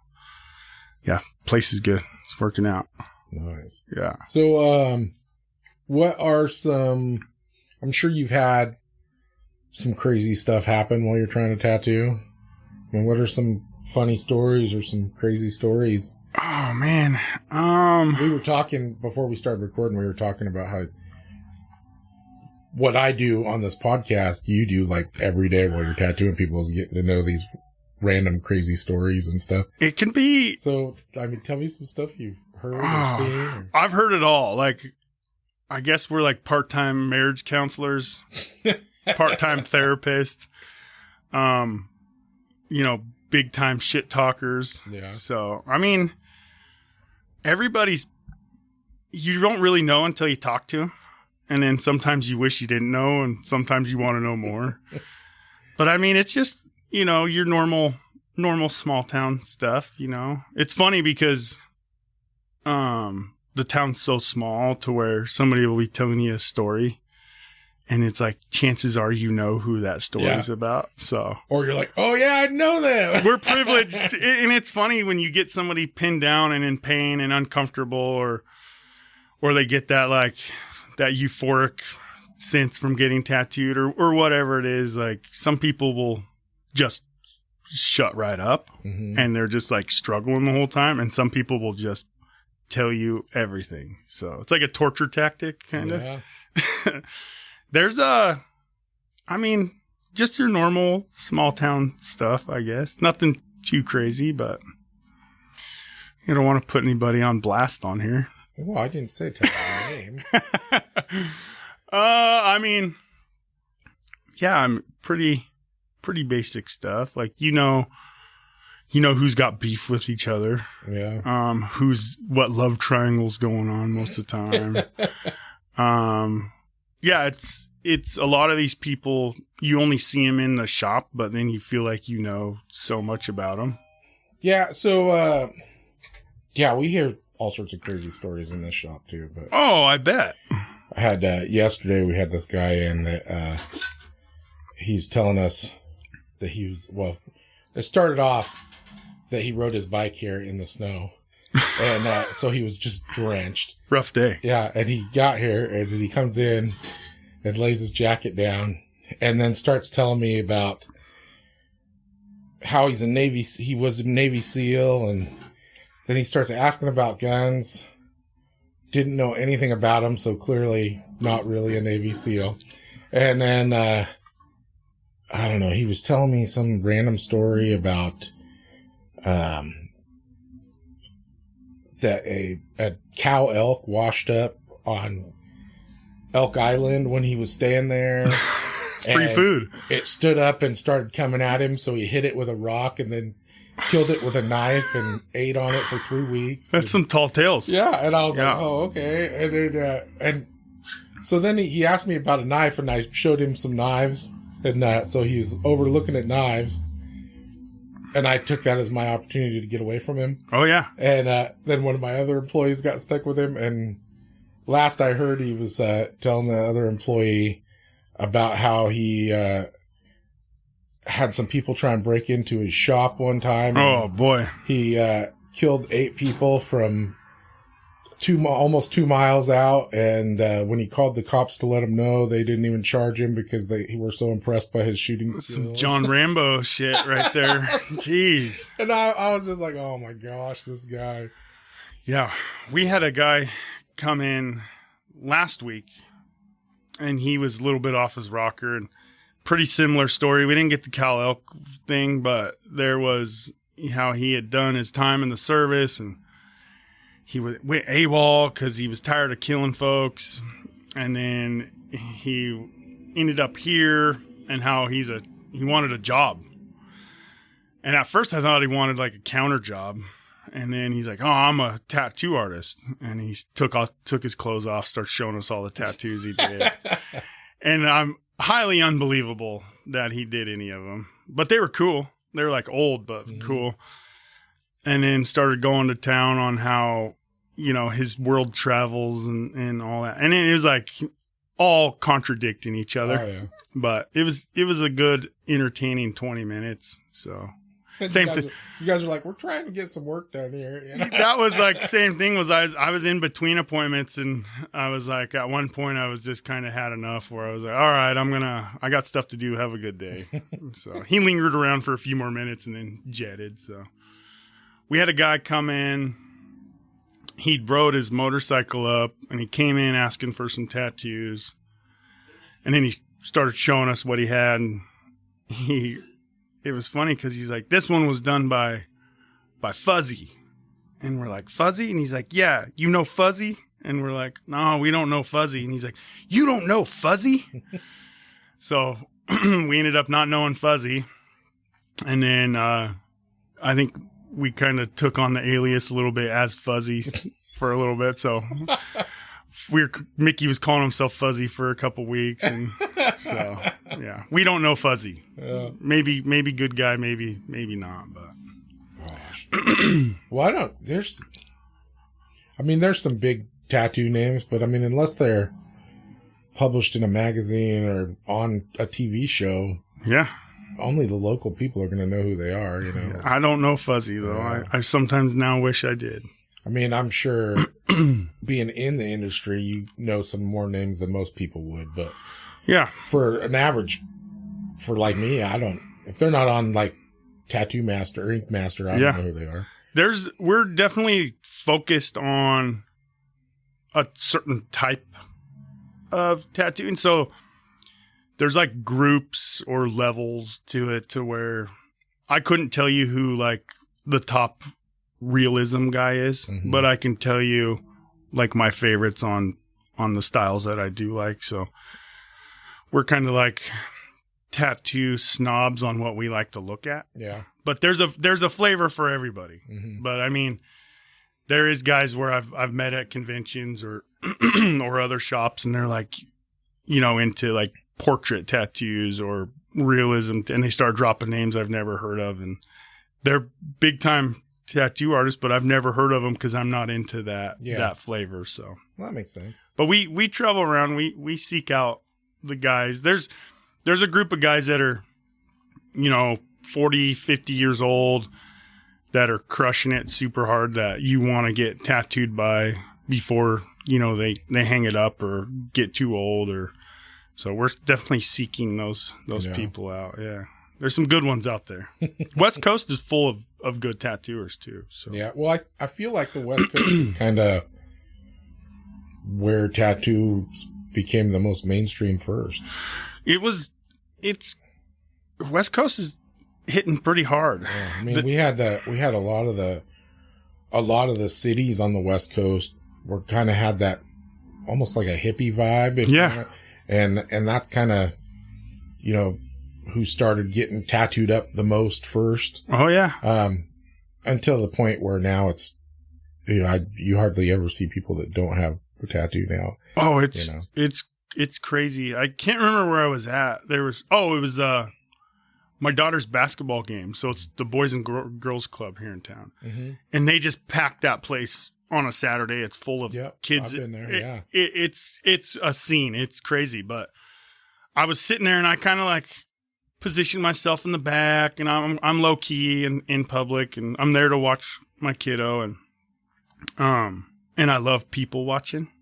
yeah, place is good. It's working out. Nice. Yeah. So what are some? I'm sure you've had some crazy stuff happen while you're trying to tattoo. I mean, what are some funny stories or some crazy stories? Oh man. We were talking before we started recording, we were talking about how what I do on this podcast, you do like every day while you're tattooing people, is getting to know these random crazy stories and stuff. It can be. So, I mean, tell me some stuff you've heard or seen. Or... I've heard it all. Like, I guess we're like part-time marriage counselors, part-time therapists, big time shit talkers. Yeah. So, I mean, you don't really know until you talk to them. And then sometimes you wish you didn't know, and sometimes you want to know more. But I mean, it's just, your normal small town stuff, It's funny because the town's so small to where somebody will be telling you a story. And it's like, chances are who that story is about. So, or you're like, oh yeah, I know that. We're privileged. And it's funny when you get somebody pinned down and in pain and uncomfortable, or they get that like that euphoric sense from getting tattooed or whatever it is. Like some people will just shut right up and they're just like struggling the whole time. And some people will just tell you everything. So it's like a torture tactic kind of. There's just your normal small town stuff, I guess. Nothing too crazy, but you don't want to put anybody on blast on here. Well, I didn't say tell me names. I'm pretty basic stuff. Like, who's got beef with each other. Yeah. What love triangle's going on most of the time. Yeah, it's a lot of these people, you only see them in the shop, but then you feel like you know so much about them. Yeah, so, we hear all sorts of crazy stories in this shop, too. But oh, I bet. I had, yesterday we had this guy in that, he's telling us that it started off that he rode his bike here in the snow. And so he was just drenched. Rough day. Yeah, and he got here, and he comes in and lays his jacket down, and then starts telling me about how he was a Navy SEAL, and then he starts asking about guns. Didn't know anything about them, so clearly not really a Navy SEAL. And then, I don't know, he was telling me some random story about that a cow elk washed up on Elk Island when he was staying there. Free food. It stood up and started coming at him, so he hit it with a rock and then killed it with a knife and ate on it for 3 weeks. That's some tall tales. Yeah, and I was like, oh, okay. And then, so then he asked me about a knife, and I showed him some knives. And so he was overlooking at knives. and I took that as my opportunity to get away from him. Oh, yeah. And then one of my other employees got stuck with him. And last I heard, he was telling the other employee about how he had some people try and break into his shop one time. Oh, boy. He killed 8 people from almost 2 miles out. And when he called the cops to let him know, they didn't even charge him because they were so impressed by his shooting skills. Some John Rambo shit right there. Jeez. And I was just like, oh my gosh, this guy. Yeah. We had a guy come in last week, and he was a little bit off his rocker, and pretty similar story. We didn't get the Cal Elk thing, but there was how he had done his time in the service, and he went AWOL because he was tired of killing folks, and then he ended up here, and how he wanted a job. And at first I thought he wanted like a counter job. And then he's like, oh, I'm a tattoo artist. And he took his clothes off, started showing us all the tattoos he did. And I'm highly unbelievable that he did any of them. But they were cool. They were like old, but cool. And then started going to town on how, his world travels and all that. And it was like all contradicting each other. Oh, yeah. But it was a good, entertaining 20 minutes. So... Same thing. You guys are like, we're trying to get some work done here. That was like same thing. I was in between appointments, and I was like, at one point I was just kind of had enough. Where I was like, all right, I got stuff to do. Have a good day. So he lingered around for a few more minutes and then jetted. So we had a guy come in. He'd rode his motorcycle up, and he came in asking for some tattoos, and then he started showing us what he had, and it was funny because he's like, this one was done by Fuzzy. And we're like, Fuzzy? And he's like, yeah, you know Fuzzy? And we're like, no, we don't know Fuzzy. And he's like, you don't know Fuzzy? So we ended up not knowing Fuzzy. And then I think we kind of took on the alias a little bit as Fuzzy for a little bit. So Mickey was calling himself Fuzzy for a couple weeks. And so, yeah, we don't know Fuzzy. Yeah. Maybe good guy, maybe not, but. Gosh. Well, there's some big tattoo names, but unless they're published in a magazine or on a TV show. Yeah. Only the local people are going to know who they are, I don't know Fuzzy, though. I sometimes now wish I did. I'm sure being in the industry, you know some more names than most people would, but yeah, for an average, for like me, if they're not on like Tattoo Master or Ink Master, I don't know who they are. We're definitely focused on a certain type of tattooing. So there's like groups or levels to it to where I couldn't tell you who like the top realism guy is, but I can tell you like my favorites on the styles that I do like. So we're kind of like tattoo snobs on what we like to look at. Yeah. But there's a flavor for everybody. But there is guys where I've met at conventions or or other shops, and they're like, into like portrait tattoos or realism, and they start dropping names I've never heard of, and they're big time tattoo artists, but I've never heard of them because I'm not into that flavor. So well, that makes sense. But we travel around. We seek out the guys. There's a group of guys that are 40, 50 years old that are crushing it super hard that you want to get tattooed by before they hang it up or get too old, or so we're definitely seeking those people out. Yeah. There's some good ones out there. West Coast is full of good tattooers too. So yeah, well, I feel like the West Coast is kind of where tattoos became the most mainstream first. It's West Coast is hitting pretty hard. Yeah, we had a lot of the cities on the West Coast were kind of had that almost like a hippie vibe. And that's kind of who started getting tattooed up the most first. Oh yeah. Until the point where now it's, you hardly ever see people that don't have a tattoo now. Oh, it's crazy. I can't remember where I was at. It was my daughter's basketball game. So it's the Boys and Girls Club here in town. Mm-hmm. And they just packed that place on a Saturday. It's full of kids. I've been there, It's a scene. It's crazy. But I was sitting there and I kind of like positioned myself in the back, and I'm low key and in public, and I'm there to watch my kiddo, and I love people watching.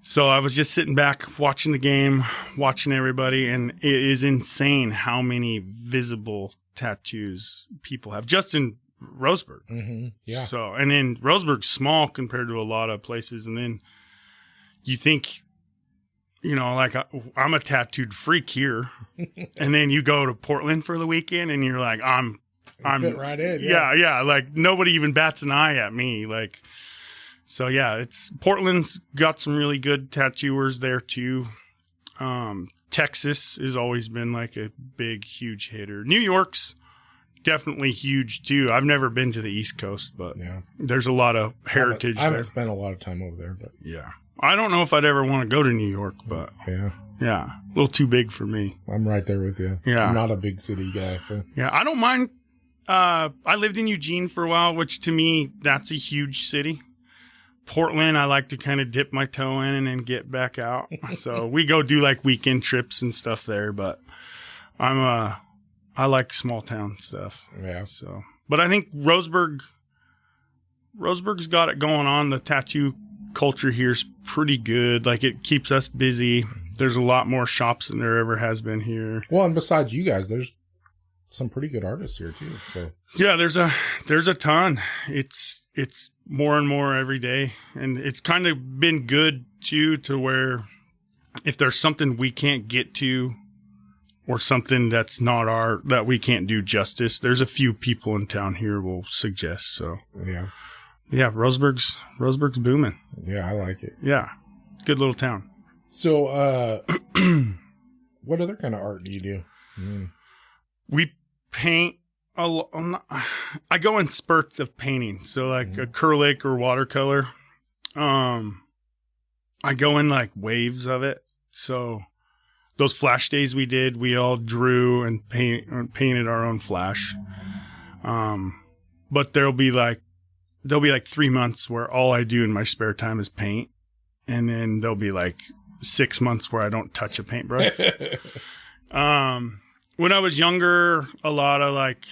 So I was just sitting back watching the game, watching everybody, and it is insane how many visible tattoos people have just in Roseburg. Mm-hmm. Yeah. So, and then Roseburg's small compared to a lot of places, and then you think, you know, like I'm a tattooed freak here, and then you go to Portland for the weekend, and you're like, I'm fit right in. Yeah. Like nobody even bats an eye at me. Like, so yeah, Portland's got some really good tattooers there too. Texas has always been like a big, huge hitter. New York's definitely huge too. I've never been to the East Coast, but there's a lot of heritage. I haven't spent a lot of time over there, but yeah. I don't know if I'd ever want to go to New York, but yeah, a little too big for me. I'm right there with you. Yeah. I'm not a big city guy, so. Yeah, I don't mind. I lived in Eugene for a while, which to me, that's a huge city. Portland, I like to kind of dip my toe in and then get back out. So we go do like weekend trips and stuff there, but I like small town stuff. Yeah. So, but I think Roseburg's got it going on. The tattoo culture here's pretty good. Like it keeps us busy. There's a lot more shops than there ever has been here. Well, and besides you guys, there's some pretty good artists here too. So yeah, there's a ton. It's more and more every day, and it's kind of been good too, to where if there's something we can't get to or something that's not that we can't do justice, there's a few people in town here will suggest. So yeah, Roseburg's booming. Yeah, I like it. Yeah, good little town. So, what other kind of art do you do? We paint a lot. I go in spurts of painting. So like acrylic or watercolor. I go in like waves of it. So those flash days we did, we all drew and painted our own flash. But there'll be like 3 months where all I do in my spare time is paint. And then there'll be like 6 months where I don't touch a paintbrush. When I was younger, a lot of like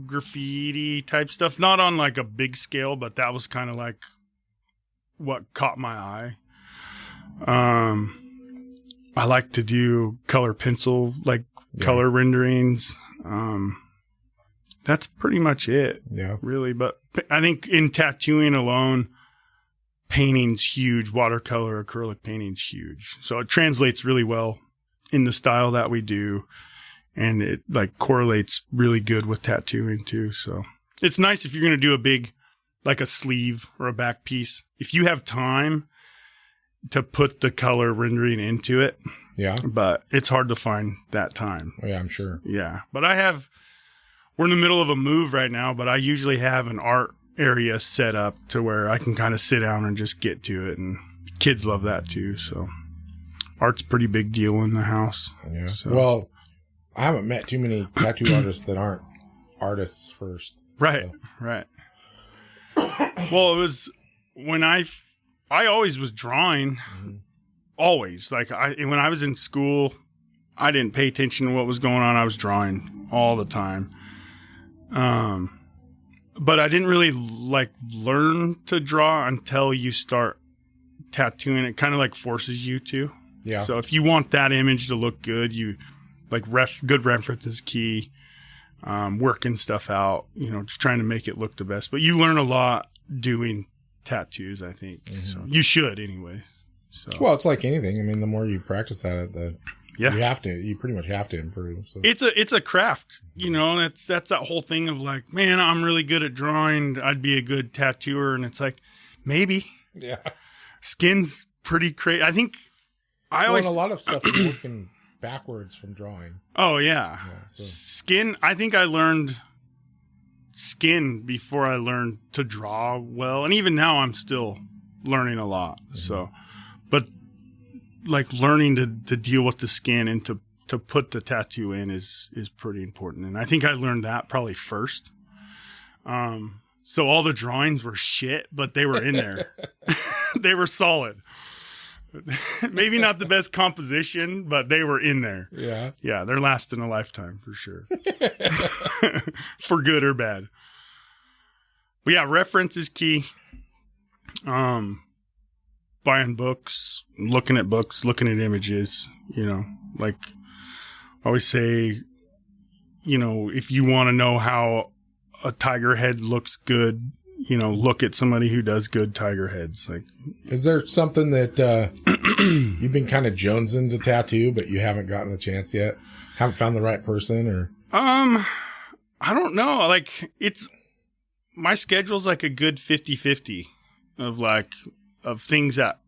graffiti type stuff, not on like a big scale, but that was kind of like what caught my eye. I like to do color pencil, like color renderings. That's pretty much it. Yeah. Really. But I think in tattooing alone, painting's huge. Watercolor, acrylic painting's huge. So it translates really well in the style that we do. And it like correlates really good with tattooing too. So it's nice if you're going to do a big, like a sleeve or a back piece. If you have time to put the color rendering into it. Yeah. But it's hard to find that time. Oh, yeah, I'm sure. Yeah. But we're in the middle of a move right now, but I usually have an art area set up to where I can kind of sit down and just get to it. And kids love that too. So art's a pretty big deal in the house. Yeah. So. Well, I haven't met too many tattoo artists that aren't artists first. Right. So. Right. Well, it was when I always was drawing. Mm-hmm. Always. Like when I was in school, I didn't pay attention to what was going on. I was drawing all the time. But I didn't really like learn to draw until you start tattooing. It kind of like forces you to. Yeah. So if you want that image to look good, you like good reference is key. Working stuff out, just trying to make it look the best. But you learn a lot doing tattoos, I think. Mm-hmm. So you should anyway. So well, it's like anything. I mean, the more you practice at it, you pretty much have to improve. So it's a craft, that's that whole thing of like, man, I'm really good at drawing. I'd be a good tattooer. And it's like, maybe. Yeah. Skin's pretty crazy. I think a lot of stuff is working backwards from drawing. Oh yeah. So. Skin. I think I learned skin before I learned to draw well. And even now I'm still learning a lot. Mm-hmm. So, but like learning to deal with the skin and to to put the tattoo in is pretty important. And I think I learned that probably first. So all the drawings were shit, but they were in there. They were solid. Maybe not the best composition, but they were in there. Yeah. Yeah, they're lasting a lifetime for sure. For good or bad. But yeah, reference is key. Buying books, looking at images, like I always say, if you want to know how a tiger head looks good, look at somebody who does good tiger heads. Like, is there something that you've been kind of jonesing to tattoo, but you haven't gotten the chance yet? Haven't found the right person, or? I don't know. Like, my schedule's like a good 50-50 of things that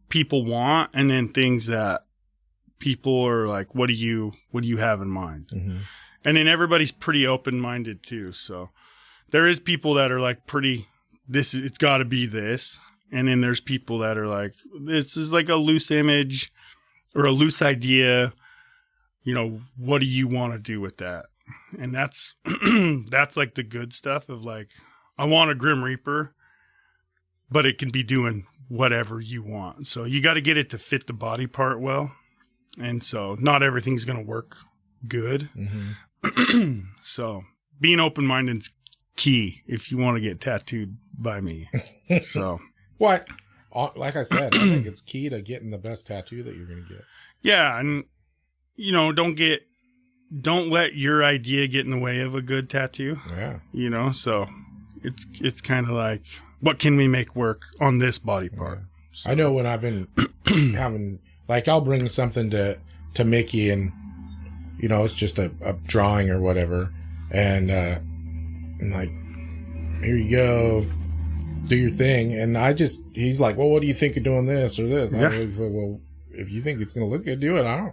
people want, and then things that people are like, what do you have in mind? Mm-hmm. And then everybody's pretty open-minded too. So there is people that are like it's got to be this. And then there's people that are like, this is like a loose image or a loose idea. What do you want to do with that? And that's, that's like the good stuff of like, I want a Grim Reaper, but it can be doing whatever you want. So you got to get it to fit the body part well. And so not everything's going to work good. Mm-hmm. So being open-minded is key if you want to get tattooed by me. So what? Like I said, I think it's key to getting the best tattoo that you're going to get. Yeah. And don't let your idea get in the way of a good tattoo. Yeah. So it's kind of like, what can we make work on this body part? Yeah. So. I know when I've been having, like, I'll bring something to Mickey, and it's just a drawing or whatever, and like, here you go, do your thing. And he's like, well, what do you think of doing this or this? Yeah. I was like, well, if you think it's gonna look good, do it. I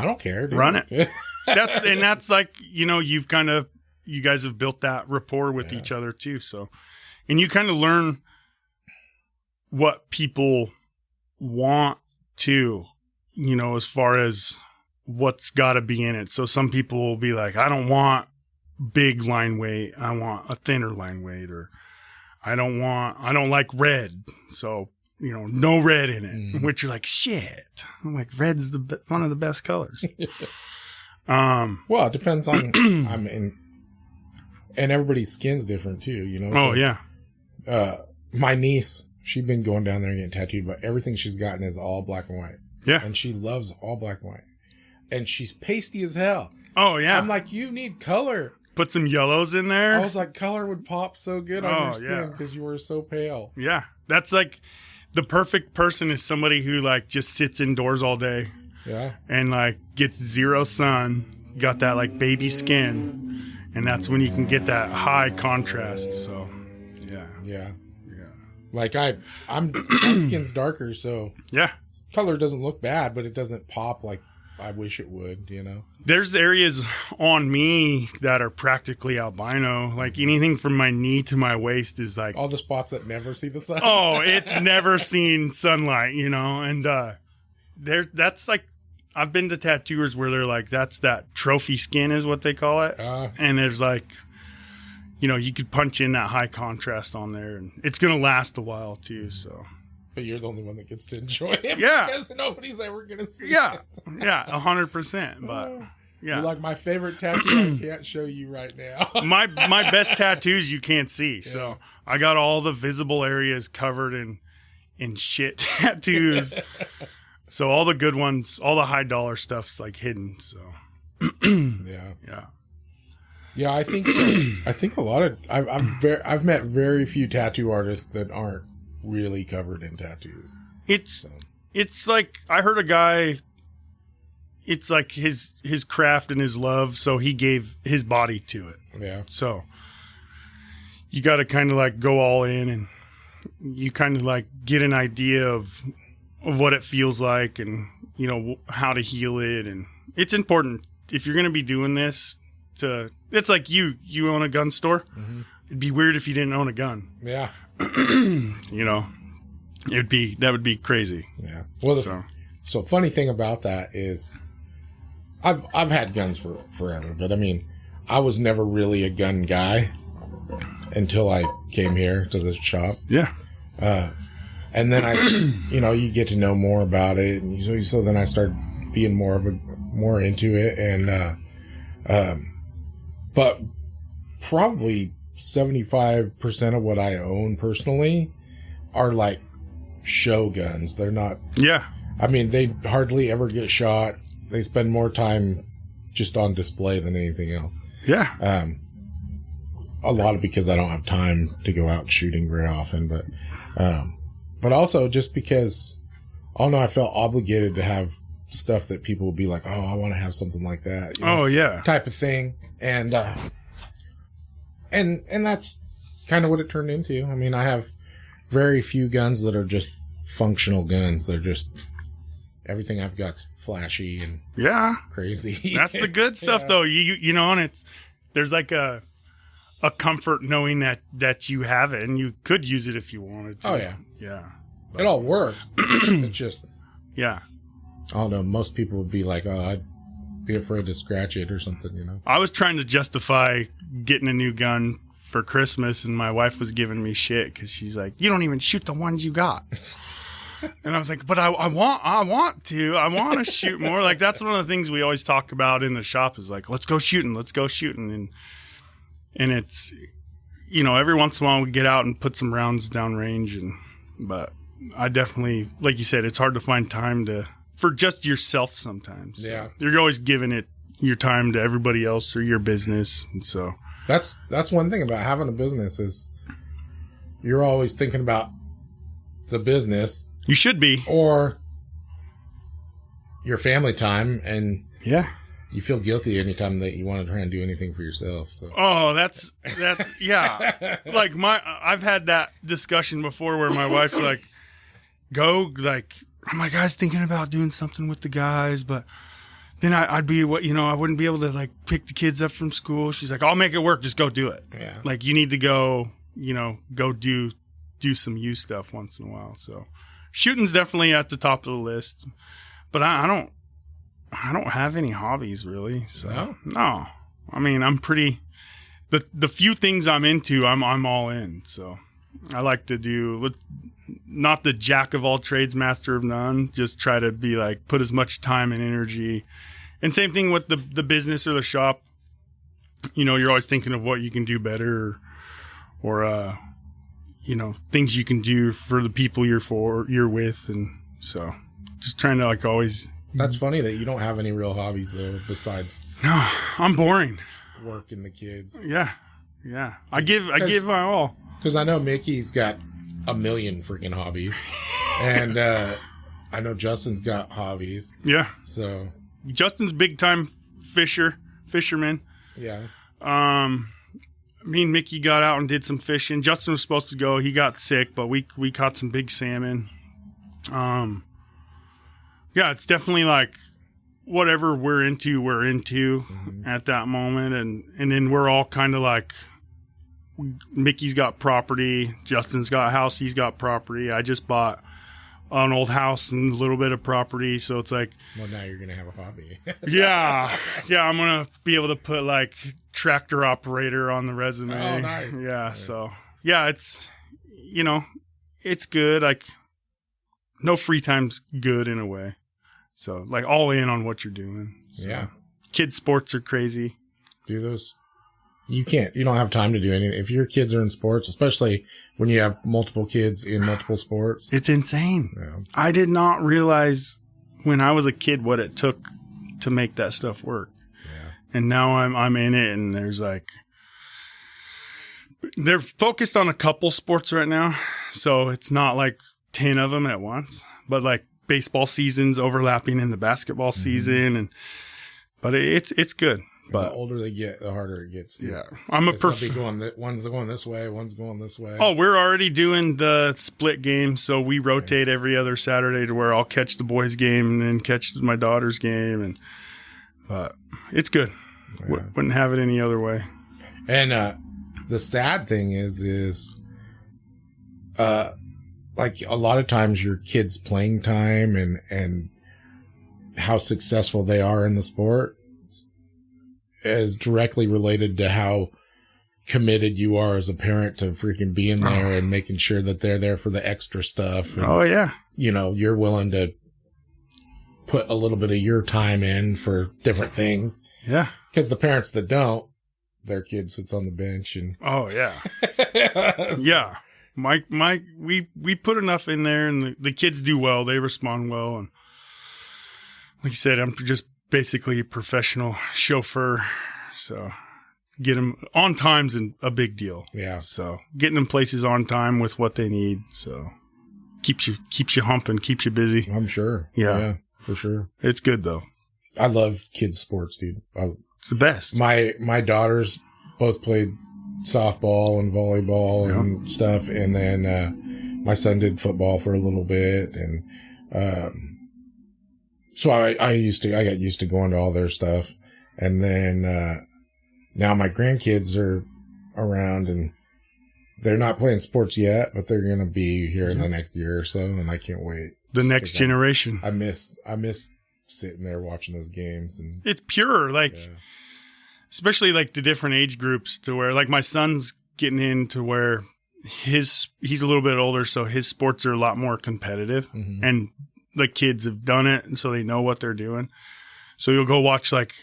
don't care. Run it. That's like, you guys have built that rapport with each other too. So, and you kind of learn what people want too, as far as what's got to be in it. So some people will be like, I don't want big line weight. I want a thinner line weight, or I don't like red. So, no red in it, which you're like, shit. I'm like, red's one of the best colors. Well, it depends on, and everybody's skin's different too, Oh, yeah. My niece, she's been going down there and getting tattooed, but everything she's gotten is all black and white. Yeah. And she loves all black and white. And she's pasty as hell. Oh, yeah. I'm like, you need color. Put some yellows in there. I was like, color would pop so good on your skin because you were so pale. Yeah. That's like, the perfect person is somebody who like just sits indoors all day. Yeah. And like gets zero sun, got that like baby skin. And that's when you can get that high contrast. So, yeah. Yeah. Like my skin's darker, so yeah, color doesn't look bad, but it doesn't pop like I wish it would, There's areas on me that are practically albino. Like anything from my knee to my waist is like all the spots that never see the sun. Oh, it's never seen sunlight, and that's like, I've been to tattooers where they're like, that's that trophy skin is what they call it. And there's like, you could punch in that high contrast on there, and it's going to last a while too. So, but you're the only one that gets to enjoy it. Yeah. Because nobody's ever going to see it. Yeah. 100%. But yeah. You're like my favorite tattoo. I can't show you right now. my best tattoos you can't see. Yeah. So I got all the visible areas covered in shit tattoos. So all the good ones, all the high dollar stuff's like hidden. So yeah. Yeah. Yeah, I think a lot of I've met very few tattoo artists that aren't really covered in tattoos. It's like, I heard a guy, it's like his craft and his love, so he gave his body to it. Yeah. So you got to kind of like go all in, and you kind of like get an idea of what it feels like, and how to heal it. And it's important if you're going to be doing this. It's like you own a gun store. Mm-hmm. It'd be weird if you didn't own a gun. Yeah. That would be crazy. Yeah. Well, so funny thing about that is I've had guns for forever, but I mean, I was never really a gun guy until I came here to the shop. Yeah. And then you get to know more about it, and so then I started being more into it, and but probably 75% of what I own personally are like show guns. They're not. Yeah. I mean, they hardly ever get shot. They spend more time just on display than anything else. Yeah. A lot of because I don't have time to go out shooting very often, but also just because, I don't know, I felt obligated to have stuff that people would be like, oh, I want to have something like that. Oh, yeah. Type of thing. And that's kind of what it turned into. I mean, I have very few guns that are just functional guns. They're just, everything I've got's flashy and crazy. That's the good stuff, though. You know, and there's like a comfort knowing that you have it and you could use it if you wanted to. Oh, yeah. Yeah. It all works. It's just, yeah. I don't know. Most people would be like, oh, I'd be afraid to scratch it or something, you know? I was trying to justify getting a new gun for Christmas, and my wife was giving me shit because she's like, you don't even shoot the ones you got. And I was like, but I want to shoot more. Like, that's one of the things we always talk about in the shop is like, let's go shooting. And it's, you know, every once in a while we get out and put some rounds down range, but I definitely, like you said, it's hard to find time for just yourself sometimes. Yeah. So you're always giving it your time to everybody else or your business. And so that's one thing about having a business is you're always thinking about the business. You should be. Or your family time, and yeah, you feel guilty anytime that you want to try and do anything for yourself. So that's yeah. Like I've had that discussion before where my wife's like, I'm like, I was thinking about doing something with the guys, but then I wouldn't be able to like pick the kids up from school. She's like, I'll make it work. Just go do it. Yeah. Like, you need to go do some you stuff once in a while. So shooting's definitely at the top of the list, but I don't have any hobbies really. So no, I mean, I'm pretty, the few things I'm into, I'm all in. So I like to do, not the jack of all trades, master of none. Just try to be like, put as much time and energy. And same thing with the business or the shop. You know, you're always thinking of what you can do better or things you can do for the people you're with. And so just trying to like always. That's funny that you don't have any real hobbies though, besides. No, I'm boring. Work and the kids. Yeah. Yeah. I give my all. Because I know Mickey's got a million freaking hobbies, and I know Justin's got hobbies. Yeah. So Justin's big time fisherman. Yeah. Me and Mickey got out and did some fishing. Justin was supposed to go. He got sick, but we caught some big salmon. Yeah, it's definitely like whatever we're into mm-hmm. at that moment, and then we're all kind of like. Mickey's got property. Justin's got a house. He's got property. I just bought an old house and a little bit of property. So it's like, well, now you're going to have a hobby. Yeah. I'm going to be able to put like tractor operator on the resume. Oh, nice. Yeah. Nice. So yeah, it's, it's good. Like no free time's good in a way. So like all in on what you're doing. So, yeah. Kids sports are crazy. Do those. You don't have time to do anything. If your kids are in sports, especially when you have multiple kids in multiple sports. It's insane. Yeah. I did not realize when I was a kid what it took to make that stuff work. Yeah. And now I'm in it, and there's like, they're focused on a couple sports right now. So it's not like 10 of them at once, but like baseball season's overlapping in the basketball mm-hmm. season. But it's good. But the older they get, the harder it gets. Yeah. I'm a one's going this way, one's going this way. Oh, we're already doing the split game. So we rotate every other Saturday to where I'll catch the boys' game and then catch my daughter's game. But it's good. Yeah. Wouldn't have it any other way. And the sad thing is like a lot of times your kids' playing time and how successful they are in the sport is directly related to how committed you are as a parent to freaking being there and making sure that they're there for the extra stuff. And, oh yeah. You know, you're willing to put a little bit of your time in for different things. Yeah. Because the parents that don't, their kid sits on the bench and. Oh yeah. Yeah. We put enough in there, and the kids do well. They respond well, and like you said, I'm just basically a professional chauffeur, so get them on time's a big deal. Yeah. So getting them places on time with what they need, so keeps you humping, keeps you busy. I'm sure. Yeah, for sure. It's good though. I love kids sports, dude. It's the best. My daughters both played softball and volleyball and stuff, and then my son did football for a little bit, and so I got used to going to all their stuff, and then now my grandkids are around, and they're not playing sports yet, but they're gonna be here in the next year or so, and I can't wait. The next generation. I miss sitting there watching those games, and it's pure, like. Yeah. Especially like the different age groups, to where like my son's getting into where he's a little bit older, so his sports are a lot more competitive, and the kids have done it, and so they know what they're doing. So you'll go watch like,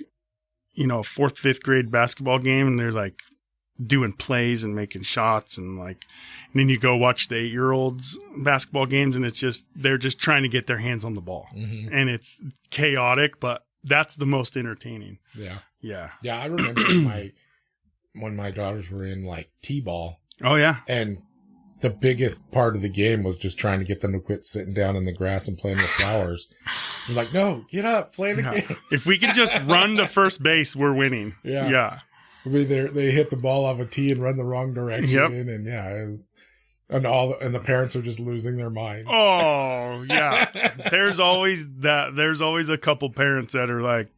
you know, 4th, 5th grade basketball game, and they're like doing plays and making shots, and then you go watch the 8-year-olds basketball games, and they're just trying to get their hands on the ball, and it's chaotic, but that's the most entertaining. Yeah. Yeah. Yeah. I remember when my daughters were in like T-ball. Oh yeah. And the biggest part of the game was just trying to get them to quit sitting down in the grass and playing with flowers. You're like, no, get up, play the game. If we can just run to first base, we're winning. Yeah. Yeah. I mean, they hit the ball off a tee and run the wrong direction. Yep. And and the parents are just losing their minds. Oh yeah. There's always a couple parents that are like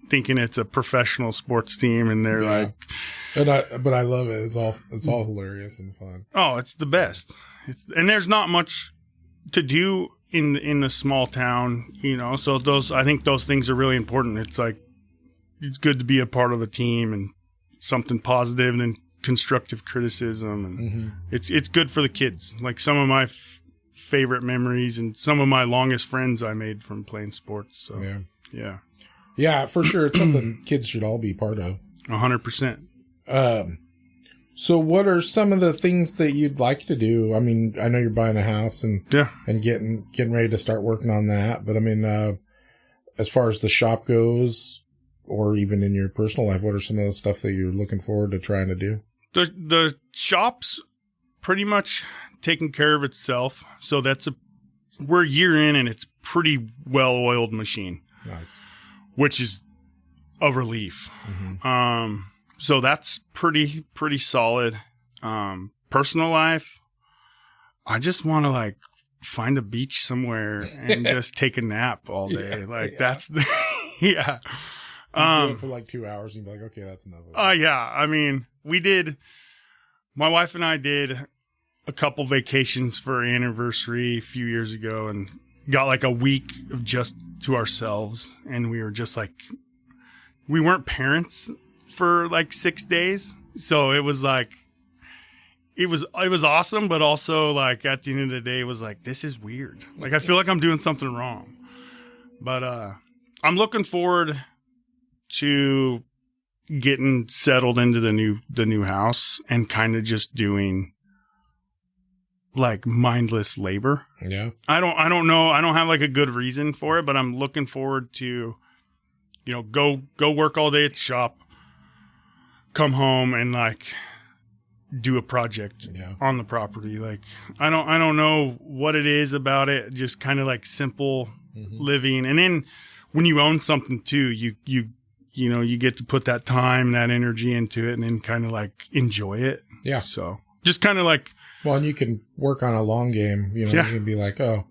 thinking it's a professional sports team, and they're like, but I love it. It's all hilarious and fun. Oh, it's the best. And there's not much to do in the small town, you know, so I think those things are really important. It's like, it's good to be a part of a team and something positive and constructive criticism, and it's good for the kids. Like some of my favorite memories and some of my longest friends I made from playing sports. So yeah, for sure. It's something kids should all be part of. 100%. So what are some of the things that you'd like to do? I mean, I know you're buying a house and getting ready to start working on that, but I mean, as far as the shop goes, or even in your personal life, what are some of the stuff that you're looking forward to trying to do? The shop's pretty much taking care of itself. So we're a year in, and it's pretty well-oiled machine. Nice. Which is a relief. So that's pretty solid. Personal life, I just want to like find a beach somewhere and just take a nap all day. That's yeah. You do it for like 2 hours and you'd be like, okay, that's enough. Yeah. I mean, my wife and I did a couple vacations for our anniversary a few years ago, and got like a week of just to ourselves. And we were just like, we weren't parents for like 6 days. So it was like, it was awesome, but also like at the end of the day, it was like, this is weird. Like, I feel like I'm doing something wrong, but, I'm looking forward to getting settled into the new house and kind of just doing like mindless labor. Yeah. I don't know. I don't have like a good reason for it, but I'm looking forward to, you know, go work all day at the shop, come home and like do a project on the property. Like, I don't know what it is about it. Just kind of like simple living. And then when you own something too, you know, you get to put that time, that energy into it, and then kind of like enjoy it. Yeah. So just kind of like, well, and you can work on a long game, you know, you can be like, oh,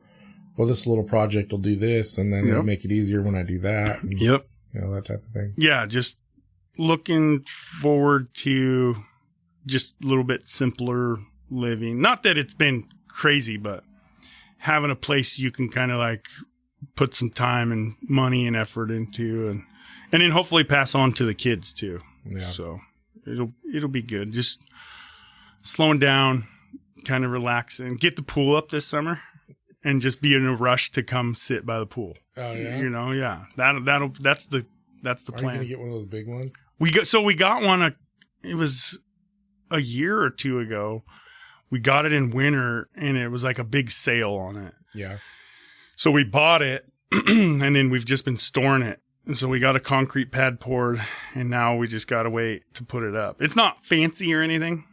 well, this little project will do this, and then it'll make it easier when I do that. And, you know, that type of thing. Yeah. Just looking forward to just a little bit simpler living. Not that it's been crazy, but having a place you can kind of like put some time and money and effort into, and then hopefully pass on to the kids too. Yeah. So it'll be good. Just slowing down, kind of relaxing, get the pool up this summer, and just be in a rush to come sit by the pool. Oh yeah. You know, yeah. That's the plan. Are you gonna get one of those big ones? We got one. It was a year or two ago. We got it in winter, and it was like a big sale on it. Yeah. So we bought it, and then we've just been storing it. And so we got a concrete pad poured, and now we just got to wait to put it up. It's not fancy or anything,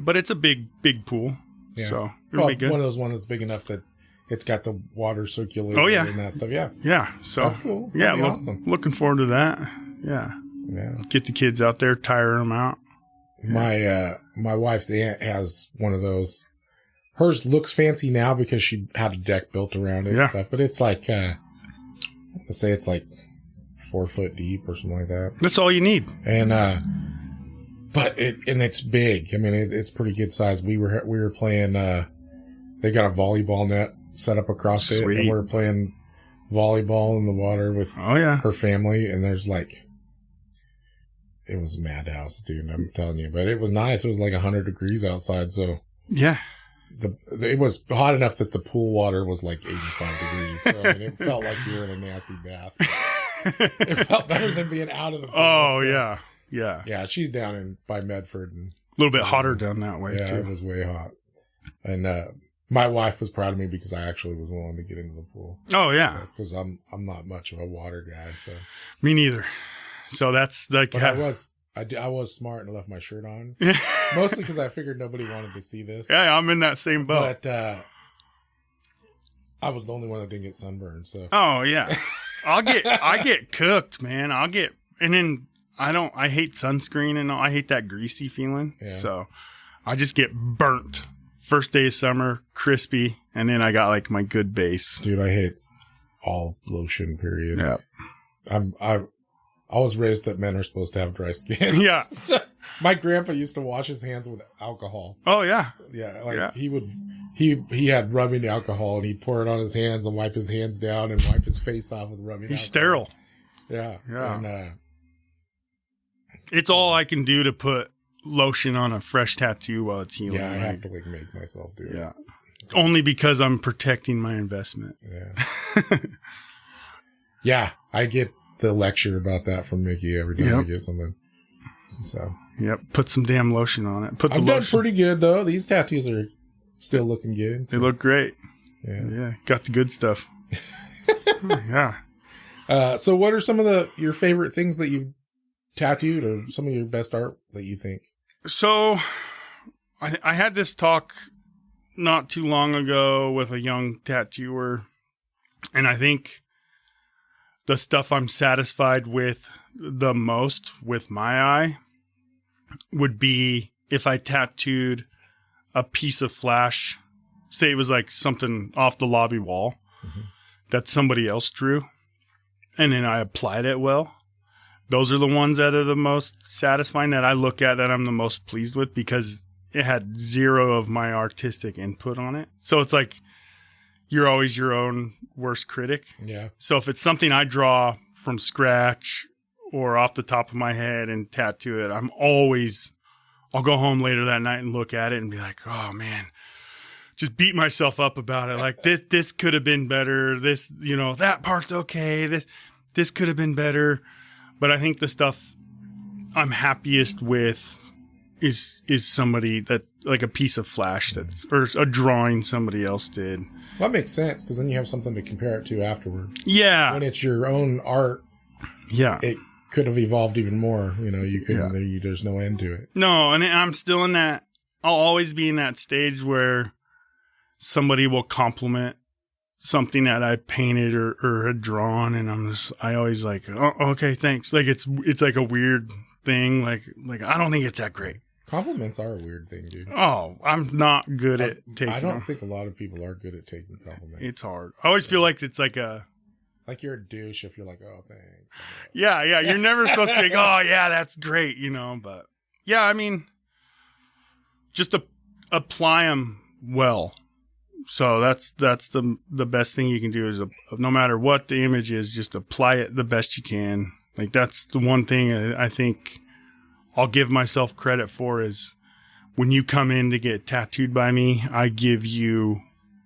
but it's a big pool. Yeah. So it'll be good. One of those ones that's big enough that it's got the water circulating and that stuff. Yeah. Yeah. So that's cool. Yeah. Awesome. Looking forward to that. Yeah. Yeah. Get the kids out there, tire them out. My wife's aunt has one of those. Hers looks fancy now because she had a deck built around it and stuff, but it's like, let's say it's like 4 foot deep or something like that. That's all you need. And, but it's big. I mean, it's pretty good size. We were playing, they got a volleyball net set up across it, and we were playing volleyball in the water with her family, and there's like, it was a madhouse, dude. I'm telling you, but it was nice. It was like 100 degrees outside, so yeah. It was hot enough that the pool water was like 85 degrees. So I mean, it felt like you were in a nasty bath. It felt better than being out of the pool. Oh, so. yeah. Yeah. Yeah, she's down by Medford. And a little bit hotter down that way, too. Yeah, it was way hot. And my wife was proud of me because I actually was willing to get into the pool. Oh, yeah. Because I'm not much of a water guy. So me neither. So that's like... But I was smart and left my shirt on. Mostly because I figured nobody wanted to see this. Yeah, I'm in that same boat. But I was the only one that didn't get sunburned. So. Oh yeah, I get cooked, man. And then I hate sunscreen and all. I hate that greasy feeling. Yeah. So I just get burnt. First day of summer, crispy, and then I got like my good base. Dude, I hate all lotion. Period. Yeah. I was raised that men are supposed to have dry skin. Yeah. So, my grandpa used to wash his hands with alcohol. Oh yeah. Yeah. He had rubbing alcohol, and he'd pour it on his hands and wipe his hands down and wipe his face off with rubbing alcohol. He's sterile. Yeah. Yeah. And, it's all I can do to put lotion on a fresh tattoo while it's healing. Yeah, I have to make myself do it. Yeah. Only because I'm protecting my investment. Yeah. Yeah. I get the lecture about that from Mickey every time I get something. So. Yep. Put some damn lotion on it. I've done pretty good though. These tattoos are still looking good. So. They look great. Yeah. Yeah. Got the good stuff. Yeah. So what are some of your favorite things that you've tattooed, or some of your best art that you think? So I had this talk not too long ago with a young tattooer, and I think the stuff I'm satisfied with the most with my eye would be if I tattooed a piece of flash, say it was like something off the lobby wall that somebody else drew, and then I applied it well. Those are the ones that are the most satisfying, that I look at, that I'm the most pleased with, because it had zero of my artistic input on it. So it's like, you're always your own worst critic. Yeah. So if it's something I draw from scratch or off the top of my head and tattoo it, I'll go home later that night and look at it and be like, oh man, just beat myself up about it. Like this could have been better. This, that part's okay. This could have been better. But I think the stuff I'm happiest with is somebody that, like a piece of flash or a drawing somebody else did. Well, that makes sense, because then you have something to compare it to afterward. Yeah. When it's your own art, it could have evolved even more. You could, there's no end to it. No, and I'm still in that, I'll always be in that stage where somebody will compliment something that I painted or had drawn, and I always like, oh, okay, thanks. Like it's like a weird thing. Like I don't think it's that great. Compliments are a weird thing, dude. Oh, I'm not good at taking I don't them. think a lot of people are good at taking compliments. It's hard. I always feel like it's like like you're a douche if you're like, oh, thanks. Yeah. You're never supposed to be like, oh, yeah, that's great, but yeah, I mean, just to apply them well. So that's the best thing you can do is no matter what the image is, just apply it the best you can. Like that's the one thing I think I'll give myself credit for is when you come in to get tattooed by me, I give you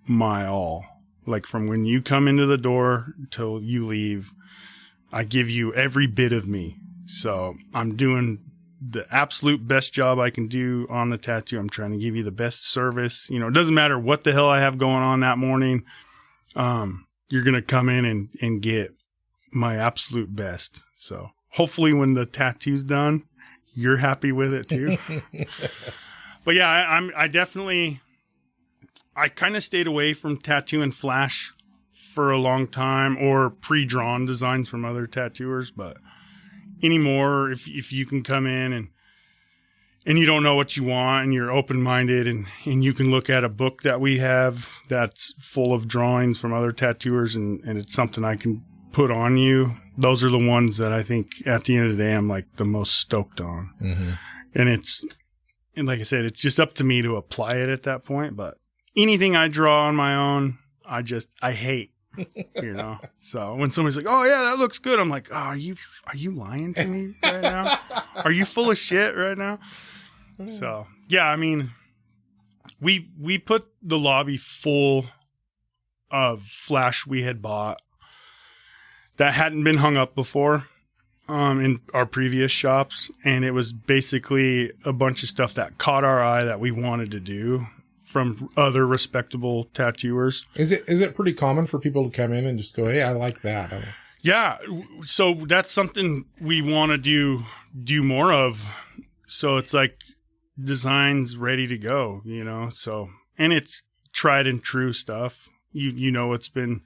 my all. Like from when you come into the door till you leave, I give you every bit of me. So I'm doing the absolute best job I can do on the tattoo. I'm trying to give you the best service. You know, it doesn't matter what the hell I have going on that morning. You're going to come in and get my absolute best. So hopefully when the tattoo's done, you're happy with it too. But yeah, I kind of stayed away from tattooing flash for a long time or pre-drawn designs from other tattooers, but anymore, if you can come in and you don't know what you want and you're open-minded and you can look at a book that we have that's full of drawings from other tattooers and it's something I can put on you, those are the ones that I think at the end of the day I'm like the most stoked on. Mm-hmm. And like I said, it's just up to me to apply it at that point, but anything I draw on my own, I hate. You know, so when somebody's like, "Oh yeah, that looks good," I'm like, "Oh, are you lying to me right now? Are you full of shit right now?" So yeah, I mean, we put the lobby full of flash we had bought that hadn't been hung up before in our previous shops, and it was basically a bunch of stuff that caught our eye that we wanted to do from other respectable tattooers. Is it pretty common for people to come in and just go, "Hey, I like that"? Yeah. So that's something we want to do more of. So it's like designs ready to go, you know? So, and it's tried and true stuff. You know, it's been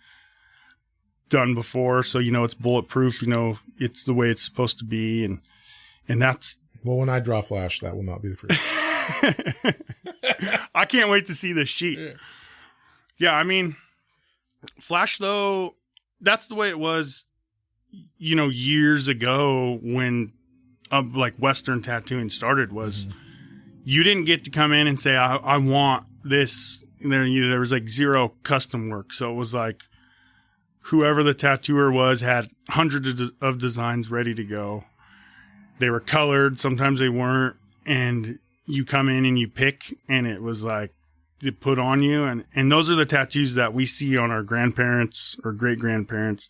done before. So, you know, it's bulletproof, you know, it's the way it's supposed to be. And that's, well, when I draw flash, that will not be the first. I can't wait to see this sheet. Yeah, I mean, flash though, that's the way it was, you know, years ago when like Western tattooing started was you didn't get to come in and say, I want this. And there was like zero custom work. So it was like whoever the tattooer was had hundreds of designs ready to go. They were colored. Sometimes they weren't. And you come in and you pick, and it was like you put on you. And those are the tattoos that we see on our grandparents or great grandparents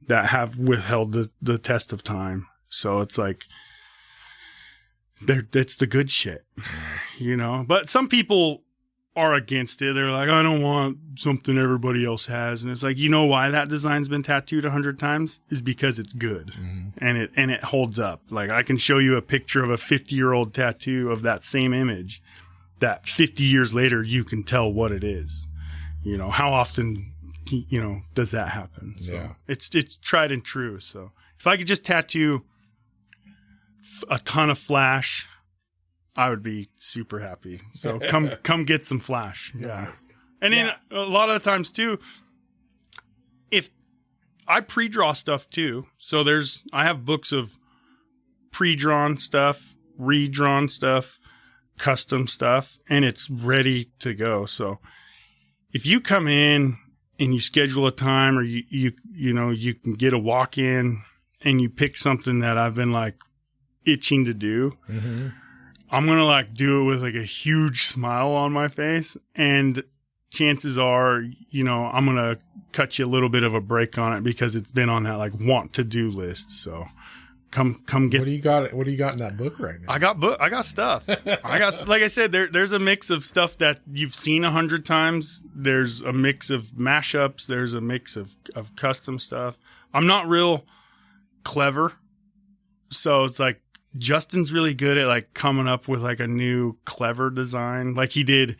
that have withheld the test of time. So it's like, it's the good shit, you know, but some people are against it. They're like, I don't want something everybody else has. And it's like, you know why that design's been tattooed 100 times is because it's good and it holds up. Like I can show you a picture of a 50-year-old tattoo of that same image that 50 years later, you can tell what it is. You know, how often, you know, does that happen? So yeah. It's tried and true. So if I could just tattoo a ton of flash, I would be super happy. So come get some flash. Yeah. Nice. And then a lot of the times too, if I pre-draw stuff too, so I have books of pre-drawn stuff, redrawn stuff, custom stuff, and it's ready to go. So if you come in and you schedule a time or you know, you can get a walk-in and you pick something that I've been like itching to do, I'm going to like do it with like a huge smile on my face. And chances are, you know, I'm going to cut you a little bit of a break on it because it's been on that like want to do list. So come get. What do you got in that book right now? I got stuff. Like I said, there's a mix of stuff that you've seen 100 times. There's a mix of mashups. There's a mix of custom stuff. I'm not real clever. So it's like, Justin's really good at like coming up with like a new clever design. Like he did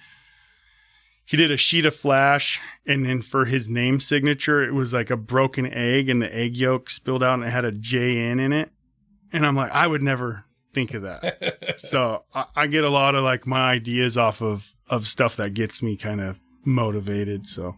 a sheet of flash, and then for his name signature, it was like a broken egg and the egg yolk spilled out and it had a JN in it. And I'm like, I would never think of that. So I get a lot of like my ideas off of stuff that gets me kind of motivated. So,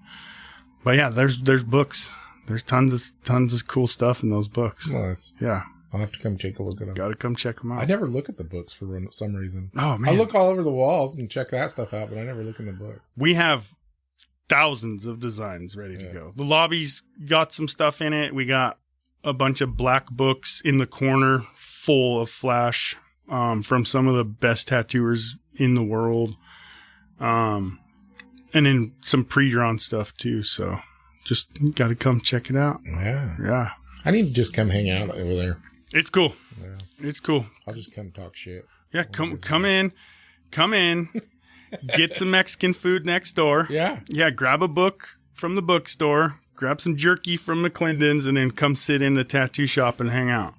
but yeah, there's books. There's tons of cool stuff in those books. Nice. Yeah. I'll have to come take a look at them. Got to come check them out. I never look at the books for some reason. Oh, man. I look all over the walls and check that stuff out, but I never look in the books. We have thousands of designs ready to go. The lobby's got some stuff in it. We got a bunch of black books in the corner full of flash from some of the best tattooers in the world. And then some pre-drawn stuff too. So just got to come check it out. Yeah. Yeah. I need to just come hang out over there. It's cool. Yeah. It's cool. I'll just come talk shit. Yeah. Come in, get some Mexican food next door. Yeah. Yeah. Grab a book from the bookstore, grab some jerky from McClendon's, and then come sit in the tattoo shop and hang out.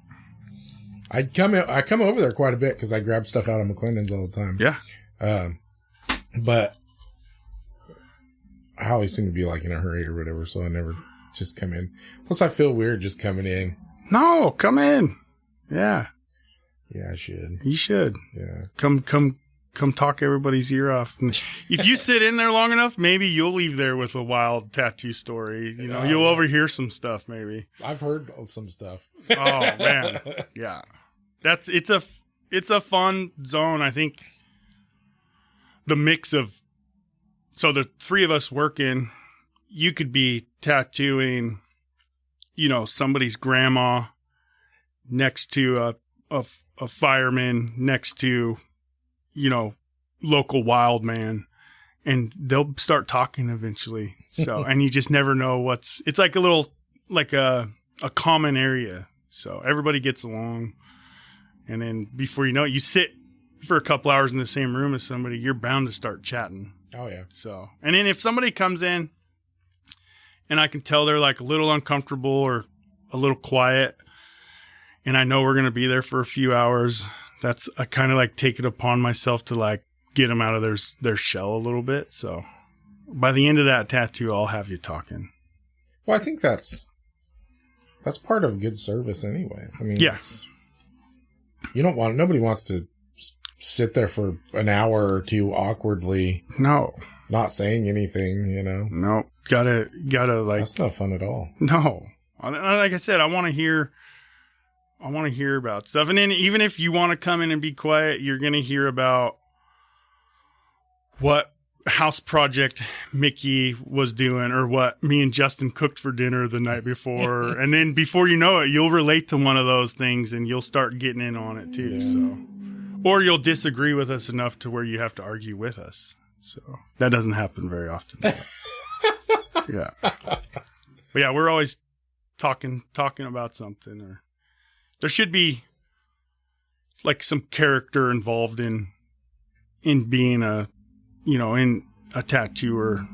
I come over there quite a bit because I grab stuff out of McClendon's all the time. Yeah. But I always seem to be like in a hurry or whatever, so I never just come in. Plus, I feel weird just coming in. No, come in. Yeah. Yeah, I should. You should. Yeah. Come talk everybody's ear off. If you sit in there long enough, maybe you'll leave there with a wild tattoo story. You know, you'll overhear some stuff maybe. I've heard some stuff. Oh man. Yeah. It's a fun zone. I think the mix of, so the three of us working, you could be tattooing, you know, somebody's grandma next to a fireman next to, you know, local wild man, and they'll start talking eventually. So, and you just never know it's like a little, like a common area. So everybody gets along. And then before you know it, you sit for a couple hours in the same room as somebody, you're bound to start chatting. Oh yeah. So, and then if somebody comes in and I can tell they're like a little uncomfortable or a little quiet, and I know we're going to be there for a few hours, I kind of like take it upon myself to like get them out of their shell a little bit. So by the end of that tattoo, I'll have you talking. Well, I think that's part of good service anyways. I mean, yes. Nobody wants to sit there for an hour or two awkwardly. No. Not saying anything, you know? No. Gotta like. That's not fun at all. No. Like I said, I want to hear about stuff. And then even if you want to come in and be quiet, you're going to hear about what house project Mickey was doing or what me and Justin cooked for dinner the night before. And then before you know it, you'll relate to one of those things and you'll start getting in on it too. Yeah. So, or you'll disagree with us enough to where you have to argue with us. So that doesn't happen very often. Yeah. But yeah, we're always talking about something, or there should be like some character involved in being in a tattooer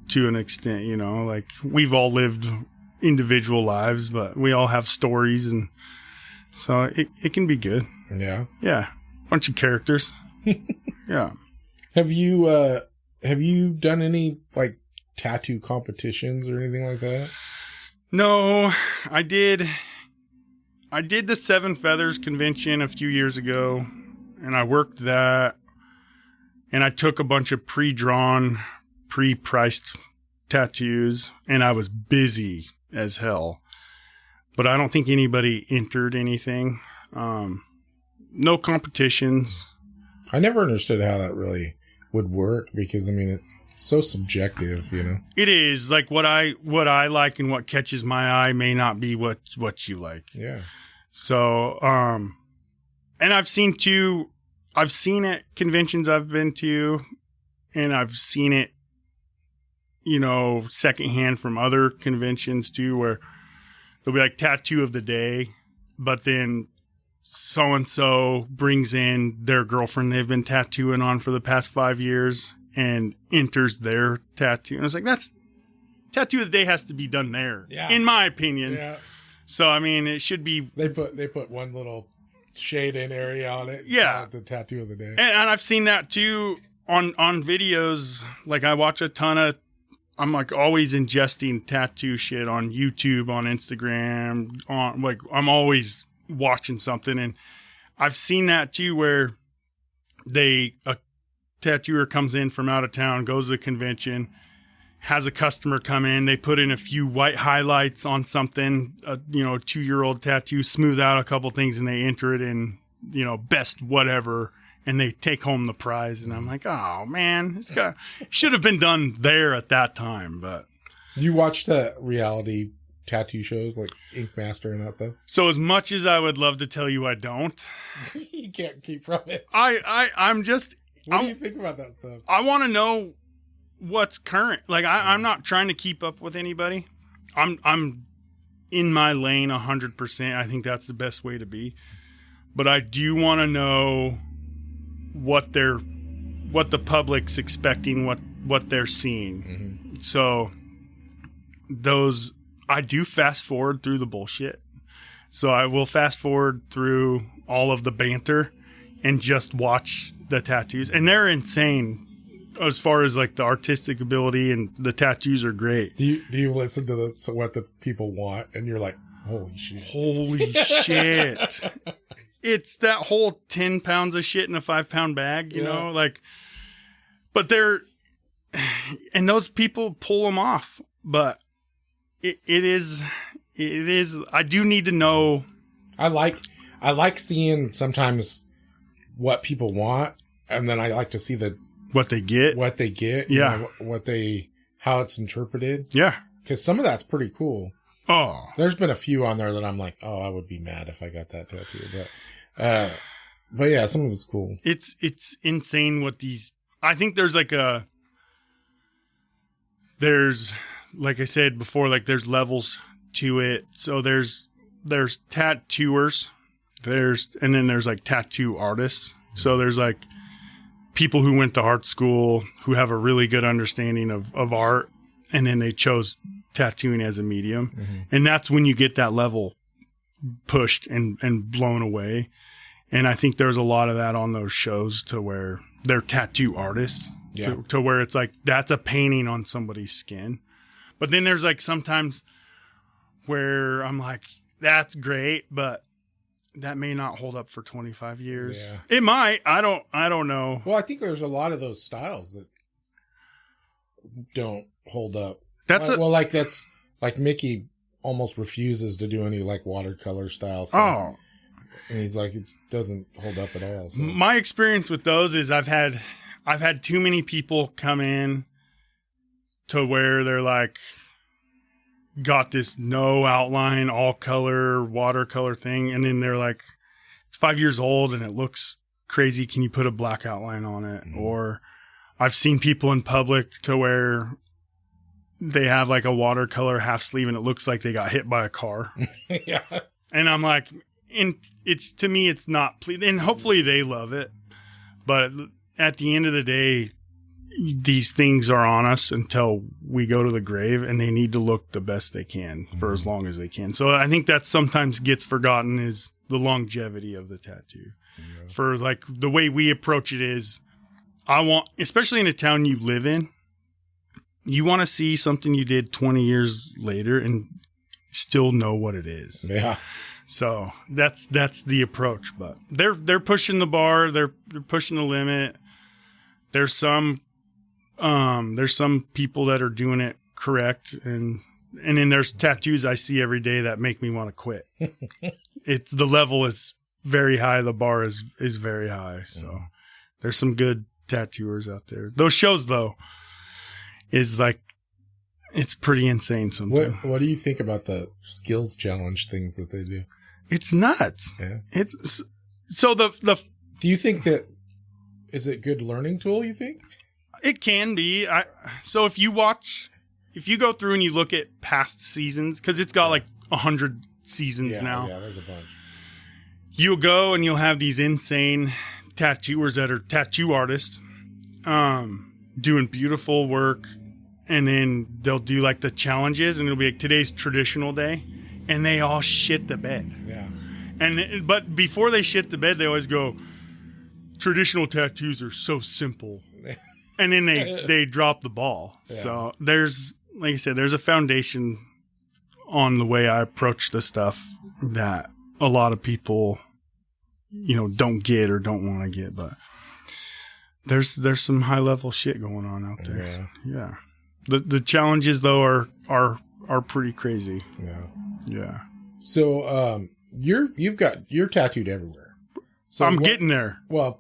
to an extent, you know, like we've all lived individual lives, but we all have stories, and so it can be good. Yeah. Yeah. Bunch of characters. Yeah. Have you done any like tattoo competitions or anything like that? No, I did the Seven Feathers convention a few years ago, and I worked that, and I took a bunch of pre-drawn, pre-priced tattoos, and I was busy as hell. But I don't think anybody entered anything. No competitions. I never understood how that really would work, because I mean it's so subjective, you know. It is. Like what I like and what catches my eye may not be what you like. Yeah. So and I've seen it conventions I've been to, and I've seen it, you know, secondhand from other conventions too, where there'll be like tattoo of the day, but then so-and-so brings in their girlfriend they've been tattooing on for the past 5 years and enters their tattoo. And I was like, that's tattoo of the day has to be done there, in my opinion. Yeah. So, I mean, it should be. They put one little shade in area on it. Yeah. The tattoo of the day. And I've seen that too on videos. Like I watch a ton of, I'm like always ingesting tattoo shit on YouTube, on Instagram, I'm always watching something, and I've seen that too where a tattooer comes in from out of town, goes to the convention, has a customer come in, they put in a few white highlights on something, a 2-year-old tattoo, smooth out a couple things, and they enter it in, best whatever, and they take home the prize. And I'm like, oh man, this guy should have been done there at that time. But you watch the reality tattoo shows like Ink Master and that stuff? So as much as I would love to tell you I don't, you can't keep from it. I'm just. What do you think about that stuff? I want to know what's current. Like I'm not trying to keep up with anybody. I'm in my lane 100%. I think that's the best way to be. But I do want to know what the public's expecting, what they're seeing. Mm-hmm. So I do fast forward through the bullshit. So I will fast forward through all of the banter and just watch the tattoos. And they're insane as far as like the artistic ability, and the tattoos are great. Do you listen to what the people want and you're like, holy shit. Holy shit. It's that whole 10 pounds of shit in a 5-pound bag, you know, like, but and those people pull them off, but it is, I do need to know. I like seeing sometimes what people want, and then I like to see what they get, yeah, how it's interpreted. Yeah. Cause some of that's pretty cool. Oh, there's been a few on there that I'm like, oh, I would be mad if I got that tattoo, but yeah, some of it's cool. It's insane what these, I think there's like I said before, like there's levels to it. So there's tattooers, and then there's like tattoo artists. So there's like people who went to art school who have a really good understanding of art, and then they chose tattooing as a medium. Mm-hmm. And that's when you get that level pushed and blown away. And I think there's a lot of that on those shows to where they're tattoo artists, to where it's like, that's a painting on somebody's skin. But then there's like sometimes where I'm like, that's great, but that may not hold up for 25 years. Yeah. It might. I don't know. Well, I think there's a lot of those styles that don't hold up. That's like Mickey almost refuses to do any like watercolor style stuff. Oh. And he's like, it doesn't hold up at all. So. My experience with those is I've had too many people come in to where they're like, got this no outline, all color, watercolor thing. And then they're like, it's 5 years old and it looks crazy. Can you put a black outline on it? Mm-hmm. Or I've seen people in public to where they have like a watercolor half sleeve and it looks like they got hit by a car. Yeah. And I'm like, and it's, to me, it's not, and hopefully they love it. But at the end of the day, these things are on us until we go to the grave, and they need to look the best they can for as long as they can. So I think that sometimes gets forgotten is the longevity of the tattoo. Yeah. For like the way we approach it is, I want, especially in a town you live in, you want to see something you did 20 years later and still know what it is. Yeah. So that's the approach, but they're pushing the bar. They're pushing the limit. There's some people that are doing it correct. And then there's tattoos I see every day that make me want to quit. The level is very high. The bar is very high. So there's some good tattooers out there. Those shows though is like, it's pretty insane sometimes. What do you think about the skills challenge things that they do? It's nuts. Yeah. It's so do you think that is it a good learning tool, you think? It can be. So if you go through and you look at past seasons, because it's got like 100 seasons now. Yeah, there's a bunch. You'll go and you'll have these insane tattooers that are tattoo artists, doing beautiful work. And then they'll do like the challenges, and it'll be like today's traditional day, and they all shit the bed. Yeah. But before they shit the bed, they always go, traditional tattoos are so simple. And then they drop the ball. Yeah. So there's, like I said, there's a foundation on the way I approach this stuff that a lot of people, don't get or don't want to get. But there's some high level shit going on out there. Yeah. The challenges though are pretty crazy. Yeah. Yeah. So you're tattooed everywhere. So I'm getting there. Well,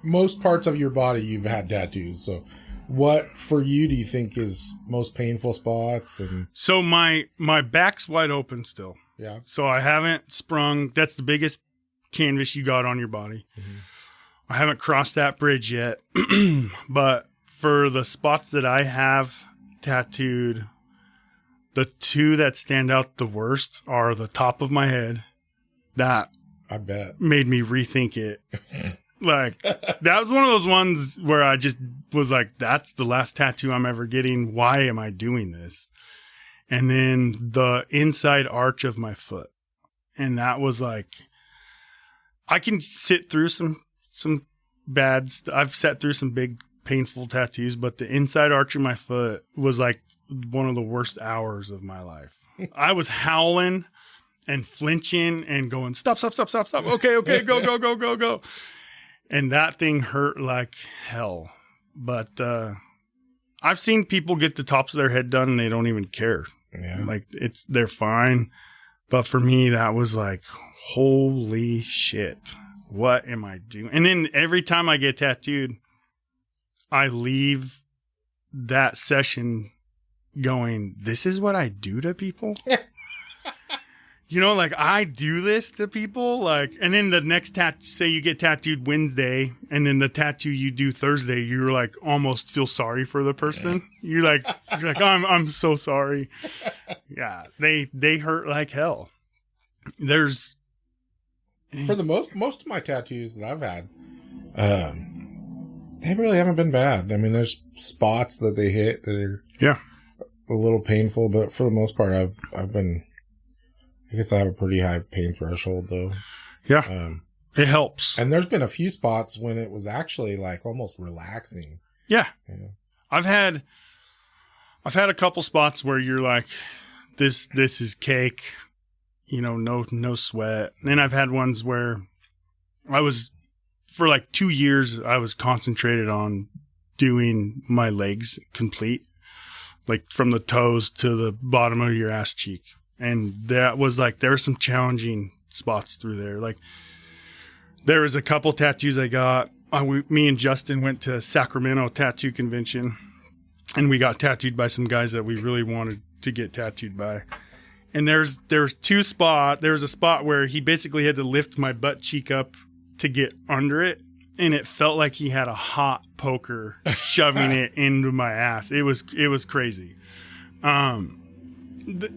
most parts of your body you've had tattoos. So what for you do you think is most painful spots? And so my back's wide open still. Yeah. So I haven't sprung. That's the biggest canvas you got on your body. Mm-hmm. I haven't crossed that bridge yet. But for the spots that I have tattooed, the two that stand out the worst are the top of my head. That I bet made me rethink it. Like, that was one of those ones where I just was like, that's the last tattoo I'm ever getting. Why am I doing this? And then the inside arch of my foot. And that was like, I can sit through some bad I've sat through some big painful tattoos, but the inside arch of my foot was like one of the worst hours of my life. I was howling and flinching and going, stop. Okay, go. And that thing hurt like hell. But I've seen people get the tops of their head done and they don't even care. Yeah. Like they're fine. But for me, that was like, holy shit, what am I doing? And then every time I get tattooed, I leave that session going, this is what I do to people? You know, like I do this to people, like, and then the next say you get tattooed Wednesday, and then the tattoo you do Thursday, you're like almost feel sorry for the person. You're like, I'm so sorry. Yeah, they hurt like hell. There's for the most of my tattoos that I've had, they really haven't been bad. I mean, there's spots that they hit that are a little painful, but for the most part, I've been. I guess I have a pretty high pain threshold, though. Yeah, it helps. And there's been a few spots when it was actually like almost relaxing. Yeah, I've had a couple spots where you're like, this is cake, you know, no sweat. And then I've had ones where I was for like 2 years I was concentrated on doing my legs complete, like from the toes to the bottom of your ass cheek. And that was like, there were some challenging spots through there. Like there was a couple tattoos I got. Me and Justin went to Sacramento tattoo convention and we got tattooed by some guys that we really wanted to get tattooed by. And there was a spot where he basically had to lift my butt cheek up to get under it. And it felt like he had a hot poker shoving it into my ass. It was crazy.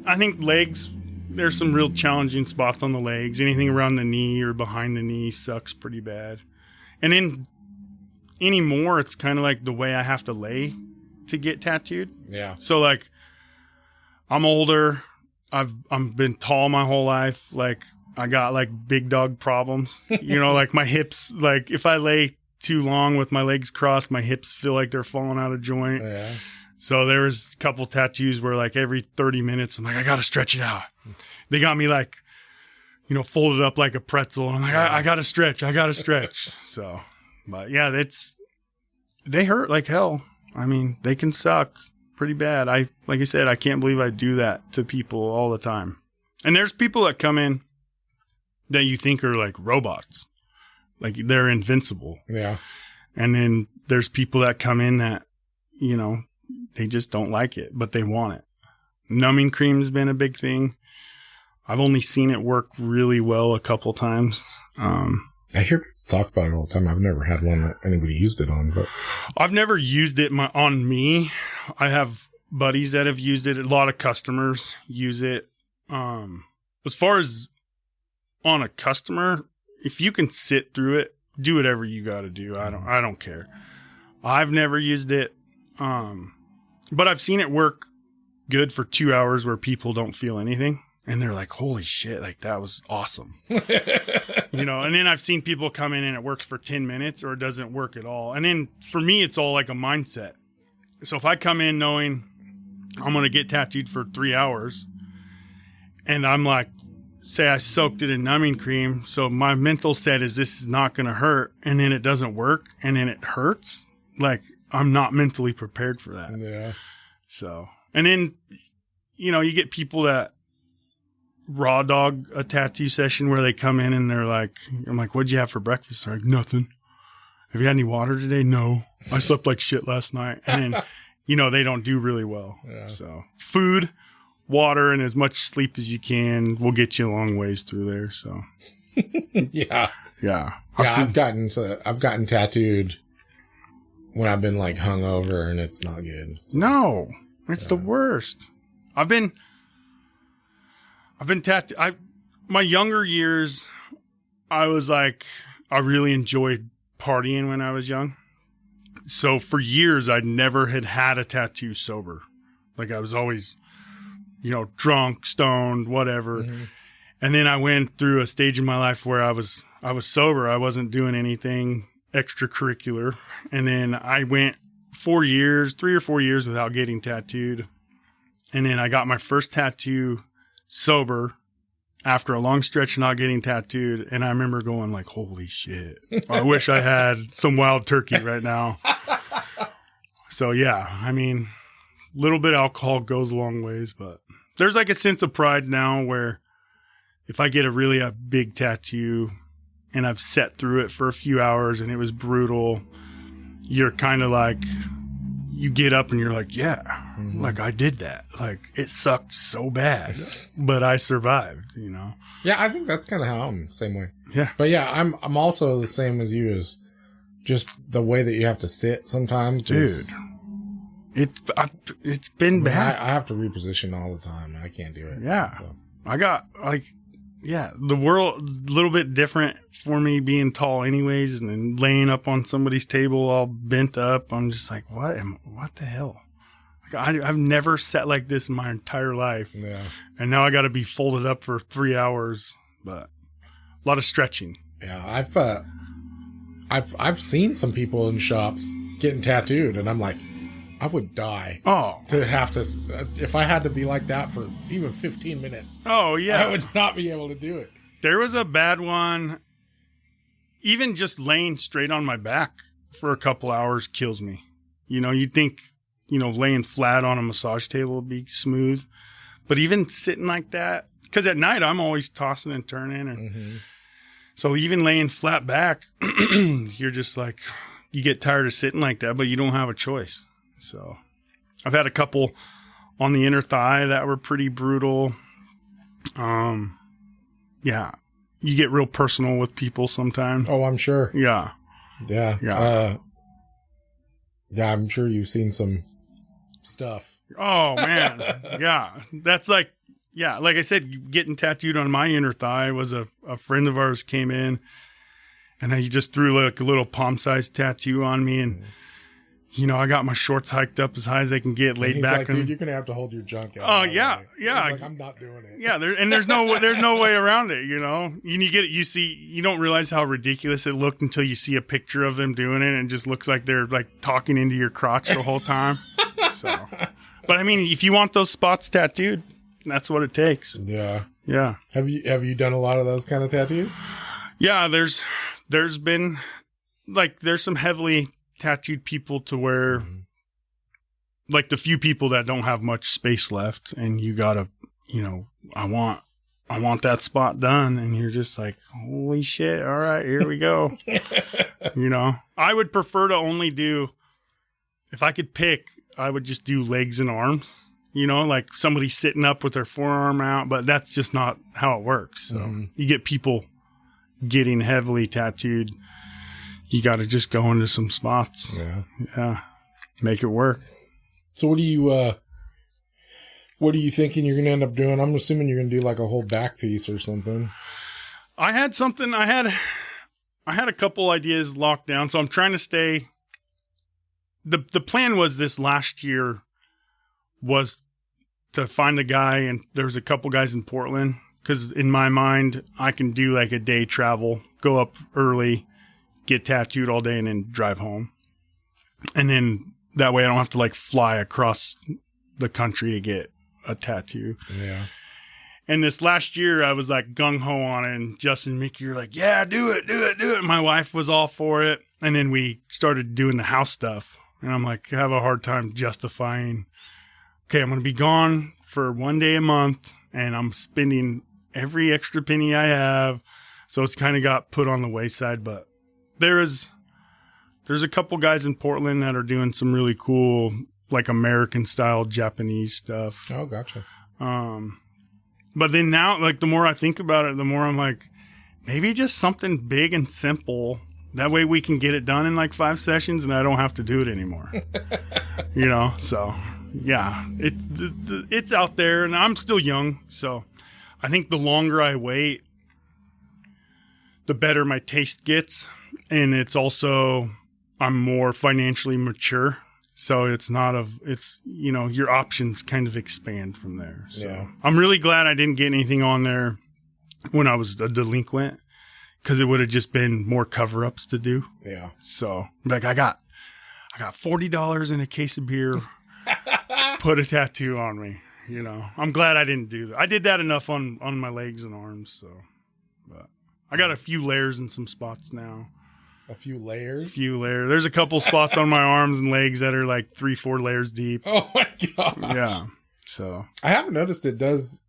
I think legs, there's some real challenging spots on the legs. Anything around the knee or behind the knee sucks pretty bad. And then anymore, it's kind of like the way I have to lay to get tattooed. Yeah. So like, I'm older. I've been tall my whole life. Like I got like big dog problems, you know, like my hips, like if I lay too long with my legs crossed, my hips feel like they're falling out of joint. Yeah. So there was a couple tattoos where like every 30 minutes, I'm like, I got to stretch it out. They got me like, you know, folded up like a pretzel. And I'm like, I got to stretch. So, but yeah, they hurt like hell. I mean, they can suck pretty bad. Like I said, I can't believe I do that to people all the time. And there's people that come in that you think are like robots, like they're invincible. Yeah. And then there's people that come in that, you know, they just don't like it, but they want it. Numbing cream has been a big thing. I've only seen it work really well a couple times. I hear people talk about it all the time. I've never had one that anybody used it on, but I've never used it on me. I have buddies that have used it. A lot of customers use it. As far as on a customer, if you can sit through it, do whatever you got to do. I don't care. I've never used it. But I've seen it work good for 2 hours where people don't feel anything. And they're like, holy shit, like that was awesome. You know, and then I've seen people come in and it works for 10 minutes or it doesn't work at all. And then for me, it's all like a mindset. So if I come in knowing I'm going to get tattooed for 3 hours and I'm like, say I soaked it in numbing cream. So my mental set is this is not going to hurt. And then it doesn't work. And then it hurts. Like I'm not mentally prepared for that. Yeah. So, and then, you know, you get people that raw dog a tattoo session where they come in and they're like, I'm like, what'd you have for breakfast? They're like, nothing. have you had any water today? No, I slept like shit last night. And then, they don't do really well. Yeah. So food, water, and as much sleep as you can will get you a long ways through there. So yeah. Yeah. I've gotten tattooed when I've been like hungover, and it's not good. So, no, it's the worst. I've been tattooed. My younger years, I was like, I really enjoyed partying when I was young. So for years, I'd never had a tattoo sober. Like I was always, drunk, stoned, whatever. Mm-hmm. And then I went through a stage in my life where I was sober. I wasn't doing anything extracurricular. And then I went 3 or 4 years without getting tattooed. And then I got my first tattoo sober after a long stretch of not getting tattooed. And I remember going like, holy shit, I wish I had some wild turkey right now. So yeah, I mean, a little bit of alcohol goes a long ways, but there's like a sense of pride now where if I get a big tattoo and I've sat through it for a few hours and it was brutal, you're kind of like, you get up and you're like, yeah, like I did that. Like it sucked so bad, but I survived, Yeah, I think that's kind of how I'm the same way. Yeah. But yeah, I'm also the same as you, is just the way that you have to sit sometimes. Dude, it's been bad. I have to reposition all the time. I can't do it. Yeah. So. I got the world's a little bit different for me being tall anyways, and then laying up on somebody's table all bent up. I'm just like, what the hell? Like, I've never sat like this in my entire life. Yeah. And now I got to be folded up for 3 hours, but a lot of stretching. Yeah. I've seen some people in shops getting tattooed, and I'm like, I would die. To have to, if I had to be like that for even 15 minutes. Oh, yeah. I would not be able to do it. There was a bad one. Even just laying straight on my back for a couple hours kills me. You'd think, laying flat on a massage table would be smooth. But even sitting like that, because at night I'm always tossing and turning. And so even laying flat back, you're just like, you get tired of sitting like that, but you don't have a choice. So I've had a couple on the inner thigh that were pretty brutal. Yeah, you get real personal with people sometimes. Oh, I'm sure. Yeah. Yeah, I'm sure you've seen some stuff. Oh man. Yeah. That's like I said, getting tattooed on my inner thigh was a friend of ours came in, and he just threw like a little palm-sized tattoo on me, and I got my shorts hiked up as high as they can get, laid back. Like, dude, you're gonna have to hold your junk out. Oh yeah, yeah. Like, I'm not doing it. Yeah, there's no way around it. You don't realize how ridiculous it looked until you see a picture of them doing it, and it just looks like they're like talking into your crotch the whole time. So, but I mean, if you want those spots tattooed, that's what it takes. Yeah, yeah. Have you done a lot of those kind of tattoos? Yeah, there's been there's some heavily tattooed people to where like the few people that don't have much space left, and you gotta, I want that spot done, and you're just like, holy shit, all right, here we go. I would prefer to only do, if I could pick, I would just do legs and arms, like somebody sitting up with their forearm out, but that's just not how it works. So you get people getting heavily tattooed, you got to just go into some spots. Yeah. Make it work. So what are you thinking you're going to end up doing? I'm assuming you're going to do like a whole back piece or something. I had a couple ideas locked down, so I'm trying to stay. The plan was this last year was to find a guy, and there was a couple guys in Portland, because in my mind, I can do like a day travel, go up early, get tattooed all day, and then drive home. And then that way I don't have to like fly across the country to get a tattoo. Yeah. And this last year I was like gung ho on it, and Justin and Mickey were like, yeah, do it. My wife was all for it. And then we started doing the house stuff, and I'm like, I have a hard time justifying, okay, I'm going to be gone for 1 day a month, and I'm spending every extra penny I have. So it's kind of got put on the wayside, but there is There's a couple guys in Portland that are doing some really cool, like American style Japanese stuff. Oh, gotcha. But then now, like, the more I think about it, the more I'm like, maybe just something big and simple. That way we can get it done in like 5 sessions and I don't have to do it anymore. You know? So, yeah, it's out there and I'm still young. So I think the longer I wait, the better my taste gets. And it's also, I'm more financially mature. So it's you know, your options kind of expand from there. So yeah. I'm really glad I didn't get anything on there when I was a delinquent, because it would have just been more cover-ups to do. Yeah. So like I got $40 in a case of beer, put a tattoo on me. You know, I'm glad I didn't do that. I did that enough on my legs and arms. So, but I got a few layers in some spots now. A few layers? There's a couple spots on my arms and legs that are like 3-4 layers deep. Oh my God. Yeah. So I haven't noticed it does.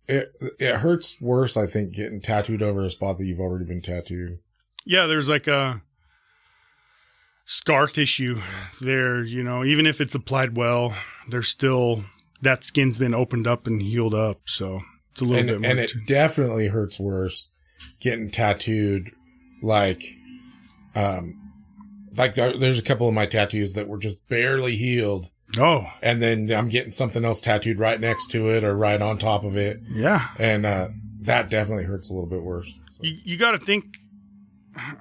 It hurts worse, I think, getting tattooed over a spot that you've already been tattooed. Yeah, there's like a scar tissue there, you know, even if it's applied well, there's still, that skin's been opened up and healed up. So it's a little bit more. And it definitely hurts worse getting tattooed there's a couple of my tattoos that were just barely healed. Oh. And then I'm getting something else tattooed right next to it or right on top of it. Yeah. And that definitely hurts a little bit worse. So. You got to think,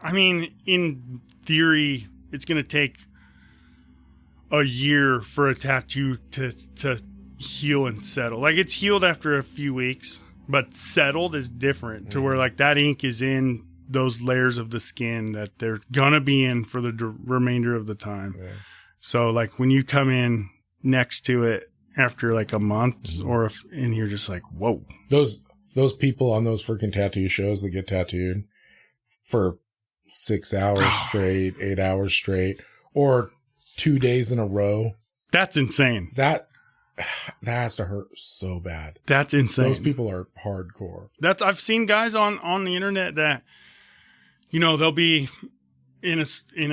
I mean, in theory, it's going to take a year for a tattoo to heal and settle. Like, it's healed after a few weeks, but settled is different to where, like, that ink is in those layers of the skin that they're gonna be in for the remainder of the time. Yeah. So like when you come in next to it after like a month and you're just like, whoa, those people on those freaking tattoo shows that get tattooed for 6 hours straight, 8 hours straight, or 2 days in a row. That's insane. That has to hurt so bad. That's insane. Those people are hardcore. I've seen guys on the internet that, you know, they'll be in a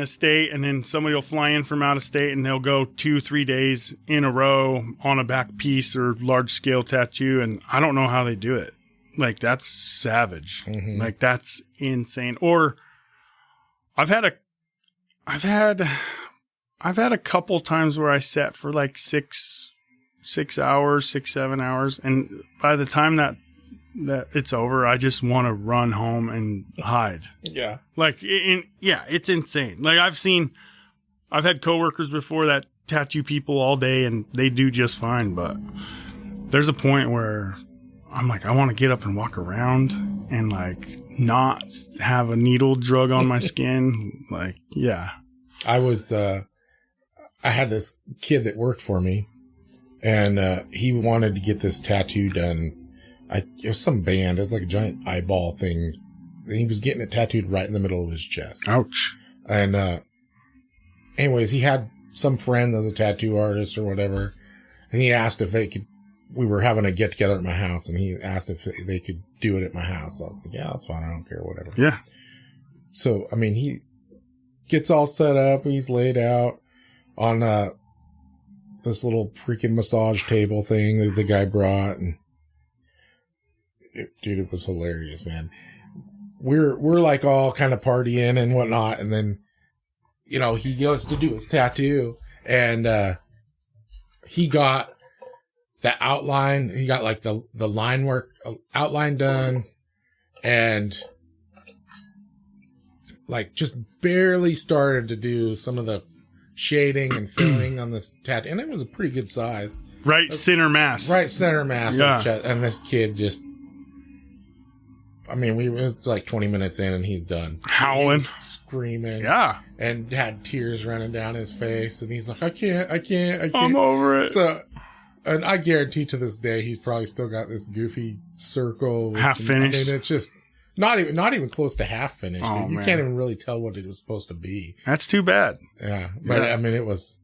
state and then somebody will fly in from out of state and they'll go 2-3 days in a row on a back piece or large scale tattoo. And I don't know how they do it. Like, that's savage. Mm-hmm. Like, that's insane. Or I've had a couple times where I sat for like 6 hours, 7 hours. And by the time that it's over, I just want to run home and hide. Yeah. Like, it's insane. Like, I've had coworkers before that tattoo people all day and they do just fine. But there's a point where I'm like, I want to get up and walk around and like not have a needle drug on my skin. Like, yeah. I had this kid that worked for me and he wanted to get this tattoo done. It was some band. It was like a giant eyeball thing. And he was getting it tattooed right in the middle of his chest. Ouch. And anyways, he had some friend that was a tattoo artist or whatever. And he asked if we were having a get together at my house. And he asked if they could do it at my house. I was like, yeah, that's fine. I don't care, whatever. Yeah. So, I mean, he gets all set up. He's laid out on this little freaking massage table thing that the guy brought. And dude, it was hilarious, man. We're like all kind of partying and whatnot, and then, you know, he goes to do his tattoo, and he got the outline. He got like the line work outline done, and like just barely started to do some of the shading and filling on this tattoo, and it was a pretty good size. Right center mass. Right center mass. Yeah. And this kid just. I mean, it was like 20 minutes in and he's done. Howling. Screaming. Yeah. And had tears running down his face. And he's like, I can't. I'm over it. So, and I guarantee to this day, he's probably still got this goofy circle. Half finished. I mean, it's just not even close to half finished. Oh, you can't even really tell what it was supposed to be. That's too bad. Yeah. But I mean, it was,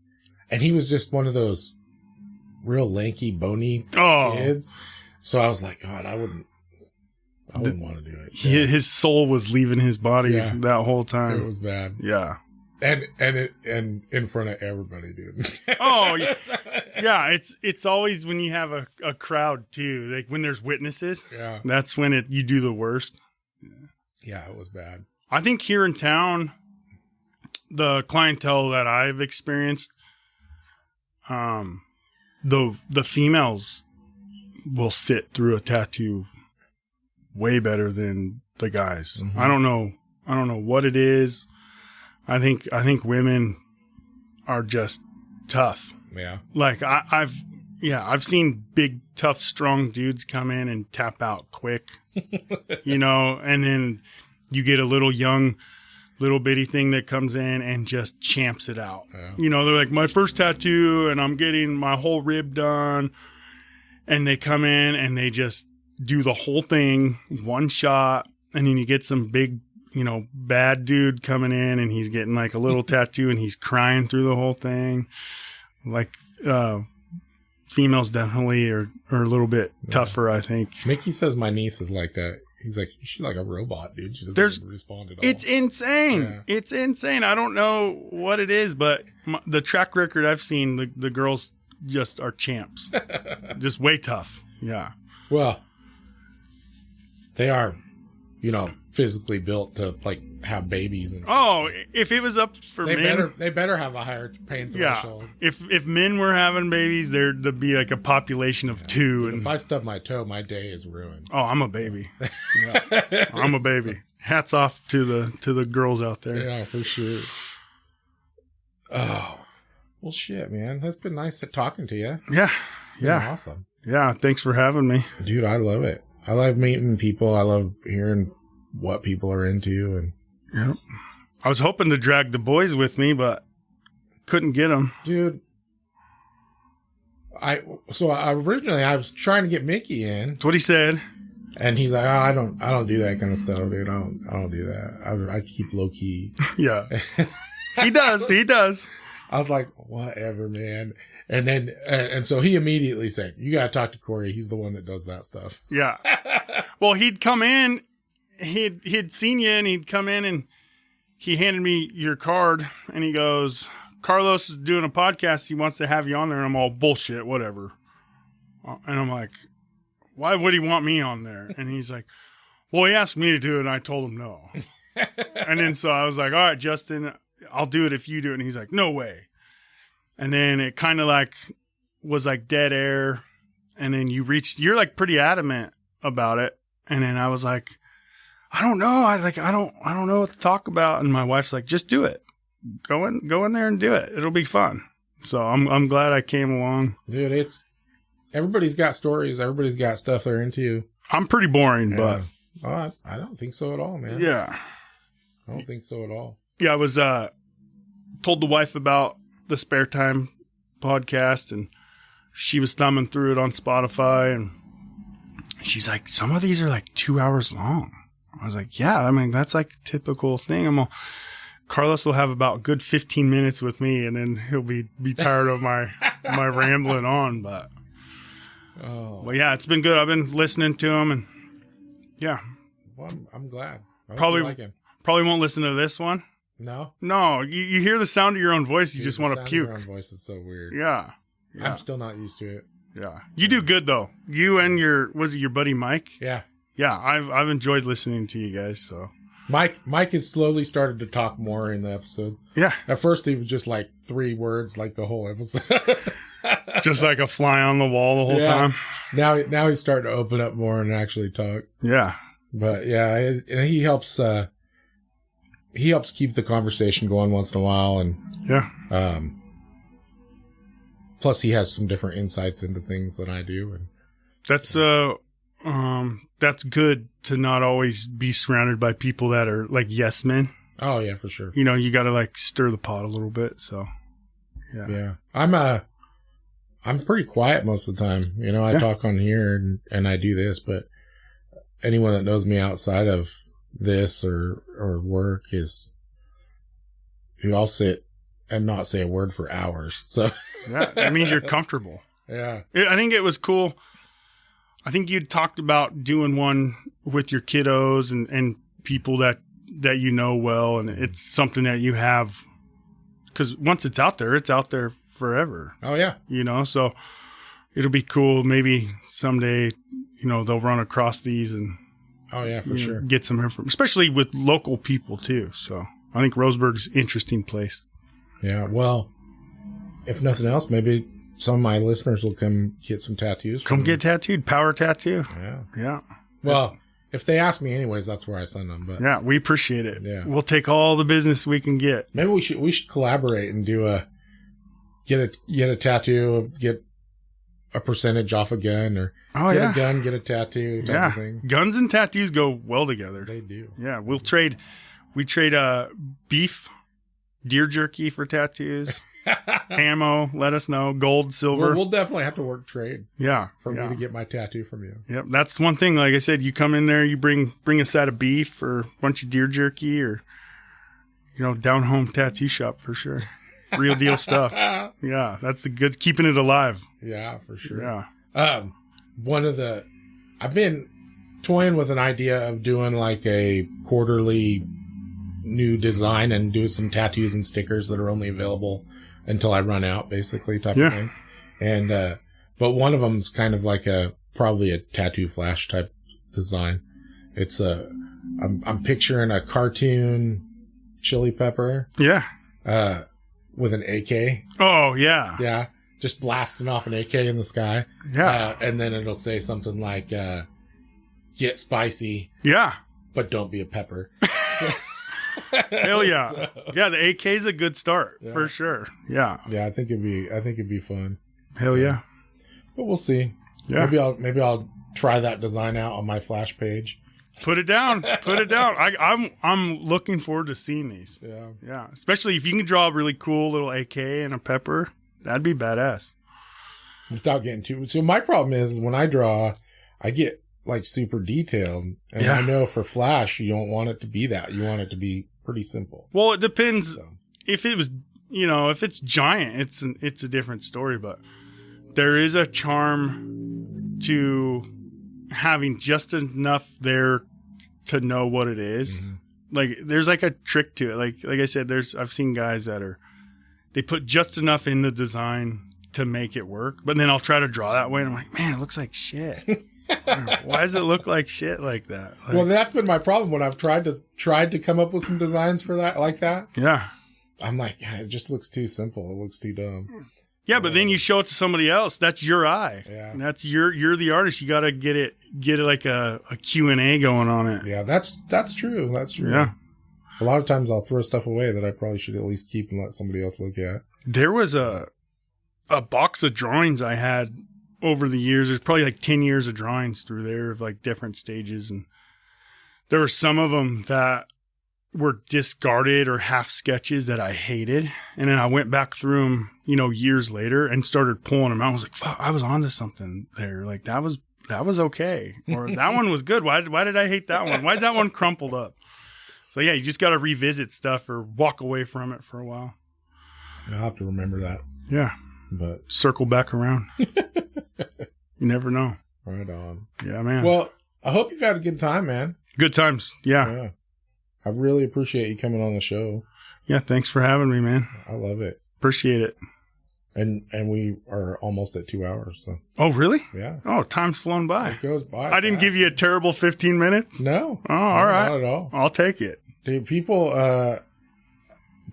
and he was just one of those real lanky, bony kids. So I was like, God, I wouldn't want to do it. His soul was leaving his body that whole time. It was bad. Yeah. And in front of everybody, dude. Oh, yeah. It's always when you have a crowd too. Like when there's witnesses. Yeah. That's when you do the worst. Yeah, it was bad. I think here in town, the clientele that I've experienced, the females will sit through a tattoo way better than the guys. Mm-hmm. I don't know what it is. I think women are just tough. Yeah. Like I've seen big, tough, strong dudes come in and tap out quick, and then you get a little bitty thing that comes in and just champs it out. Yeah. They're like, my first tattoo and I'm getting my whole rib done. And they come in and they just do the whole thing, one shot. And then you get some big, bad dude coming in and he's getting like a little tattoo and he's crying through the whole thing. Like, females definitely are a little bit tougher, I think. Mickey says my niece is like that. He's like, she's like a robot, dude. She doesn't respond at all. It's insane. Yeah. It's insane. I don't know what it is, but the track record I've seen, the girls just are champs. Just way tough. Yeah. Well, they are, physically built to like have babies and if it was up for men, they better have a higher pain threshold. Yeah. If men were having babies, there'd be like a population of 2. And if I stub my toe, my day is ruined. Oh, I'm a baby. Yeah. I'm a baby. Hats off to the girls out there. Yeah, for sure. Oh, well, shit, man. That's been nice talking to you. Yeah. Yeah. Awesome. Yeah. Thanks for having me, dude. I love it. I love meeting people. I love hearing what people are into. And yep. I was hoping to drag the boys with me, but couldn't get them. Dude. Originally I was trying to get Mickey in. That's what he said. And he's like, I don't do that kind of stuff, dude. I don't do that. I keep low key. Yeah. He does. He does. I was like, whatever, man. And then, and so he immediately said, you got to talk to Cory. He's the one that does that stuff. Yeah. Well, he'd come in, he'd seen you and he'd come in and he handed me your card and he goes, Carlos is doing a podcast. He wants to have you on there. And I'm all bullshit, whatever. And I'm like, why would he want me on there? And he's like, well, he asked me to do it. And I told him no. And then, so I was like, all right, Justin, I'll do it if you do it. And he's like, no way. And then it kind of like was like dead air. And then you're like pretty adamant about it. And then I was like, I don't know. I don't know what to talk about. And my wife's like, just do it. Go in there and do it. It'll be fun. So I'm glad I came along. Dude, everybody's got stories. Everybody's got stuff they're into. I'm pretty boring, but I don't think so at all, man. Yeah. I don't think so at all. Yeah. I was, told the wife about the Spare Time podcast and she was thumbing through it on Spotify and she's like, some of these are like 2 hours long. I was like, yeah, I mean, that's like a typical thing. Carlos will have about a good 15 minutes with me and then he'll be tired of my rambling on, but yeah, it's been good. I've been listening to him and yeah. Well, I'm glad. Probably won't listen to this one. No, you hear the sound of your own voice. You just want to puke. Your own voice is so weird. Yeah. I'm still not used to it. Yeah. You do good though. You and your buddy Mike? Yeah. Yeah. I've enjoyed listening to you guys. So Mike has slowly started to talk more in the episodes. Yeah. At first he was just like 3 words, like the whole episode. Just like a fly on the wall the whole time. Now he's starting to open up more and actually talk. Yeah. But yeah, and he helps keep the conversation going once in a while. And yeah. Plus he has some different insights into things than I do. And that's good to not always be surrounded by people that are like yes men. Oh yeah, for sure. You got to like stir the pot a little bit. So yeah. Yeah. I'm pretty quiet most of the time. I talk on here and I do this, but anyone that knows me outside of this or work I'll sit and not say a word for hours. So yeah, that means you're comfortable. Yeah. I think it was cool. I think you'd talked about doing one with your kiddos and people that you know well. And it's something that you have because once it's out there forever. Oh yeah. You know, so it'll be cool. Maybe someday, you know, they'll run across these and oh yeah, for sure. Get some information, especially with local people too. So I think Roseburg's an interesting place. Yeah. Well, if nothing else, maybe some of my listeners will come get some tattoos. Come get tattooed. Power tattoo. Yeah. Yeah. Well, if they ask me anyways, that's where I send them. But yeah, we appreciate it. Yeah. We'll take all the business we can get. Maybe we should collaborate and do get a tattoo, get a percentage off a gun, or get a gun, get a tattoo type of thing. Guns and tattoos go well together. They do. Yeah. We trade beef, deer jerky for tattoos. Ammo, let us know. Gold, silver. Well, we'll definitely have to work trade. Yeah. For me to get my tattoo from you. Yep. That's one thing. Like I said, you come in there, you bring a side of beef or a bunch of deer jerky or, you know, down home tattoo shop for sure. Real deal stuff. Yeah. That's the good, keeping it alive. Yeah, for sure. Yeah. I've been toying with an idea of doing like a quarterly new design and do some tattoos and stickers that are only available until I run out, basically, type of thing. And, but one of them is kind of like probably a tattoo flash type design. It's I'm picturing a cartoon chili pepper. Yeah. With an AK. Oh, yeah. Yeah. Just blasting off an AK in the sky. Yeah. And then it'll say something like, get spicy. Yeah. But don't be a pepper. Hell yeah. So, yeah, the AK is a good start for sure. Yeah. Yeah, I think it'd be fun. Hell yeah. But we'll see. Yeah. Maybe I'll try that design out on my Flash page. Put it down. Put it down. I'm looking forward to seeing these. Yeah. Yeah. Especially if you can draw a really cool little AK and a pepper, that'd be badass. Without getting too. So my problem is when I draw, I get like super detailed, and I know for Flash you don't want it to be that. You want it to be pretty simple. Well, it depends. So. If it was, you know, if it's giant, it's a different story. But there is a charm to having just enough there to know what it is. Mm-hmm. Like there's like a trick to it. Like I said, I've seen guys that they put just enough in the design to make it work, but then I'll try to draw that way and I'm like, man, it looks like shit. Why does it look like shit like that? Like, well, that's been my problem when I've tried to come up with some designs for that like that. Yeah. I'm like, it just looks too simple. It looks too dumb. Yeah, but then you show it to somebody else. That's your eye. Yeah. And that's you're the artist. You got to get it like a Q&A going on it. Yeah, that's true. That's true. Yeah. A lot of times I'll throw stuff away that I probably should at least keep and let somebody else look at. There was a box of drawings I had over the years. There's probably like 10 years of drawings through there of like different stages. And there were some of them that were discarded or half sketches that I hated. And then I went back through them, you know, years later and started pulling them out. I was like, fuck, I was onto something there. Like that was okay. Or that one was good. Why did I hate that one? Why is that one crumpled up? So yeah, you just got to revisit stuff or walk away from it for a while. I'll have to remember that. Yeah. But circle back around. You never know. Right on. Yeah, man. Well, I hope you've had a good time, man. Good times. Yeah. I really appreciate you coming on the show. Yeah, thanks for having me, man. I love it. Appreciate it. And we are almost at 2 hours. So. Oh, really? Yeah. Oh, time's flown by. It goes by. I didn't give you a terrible 15 minutes? No. Oh, all right. Not at all. I'll take it. Dude, people,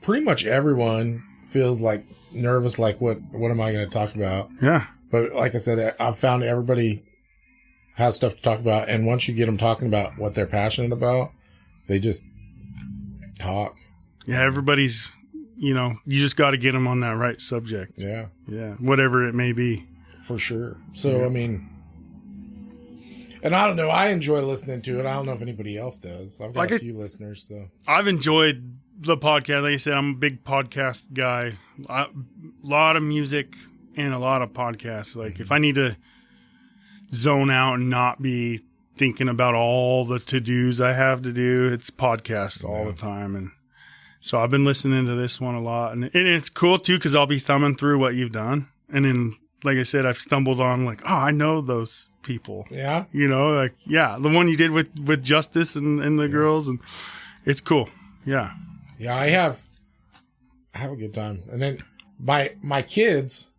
pretty much everyone feels like nervous, like what am I going to talk about? Yeah. But like I said, I've found everybody has stuff to talk about. And once you get them talking about what they're passionate about, they just talk. Yeah, everybody's, you know, you just got to get them on that right subject. Yeah. Yeah. Whatever it may be. For sure. So, I mean, and I don't know, I enjoy listening to it. I don't know if anybody else does. I've got a few listeners, so. I've enjoyed the podcast. Like I said, I'm a big podcast guy. A lot of music and a lot of podcasts. Like if I need to zone out and not be thinking about all the to-dos I have to do, it's podcasts all the time. And so I've been listening to this one a lot. And it's cool too, because I'll be thumbing through what you've done. And then, like I said, I've stumbled on like, oh, I know those people. Yeah. You know, like, yeah, the one you did with Justice and the girls. And it's cool. Yeah. Yeah, I have I have a good time. And then my kids,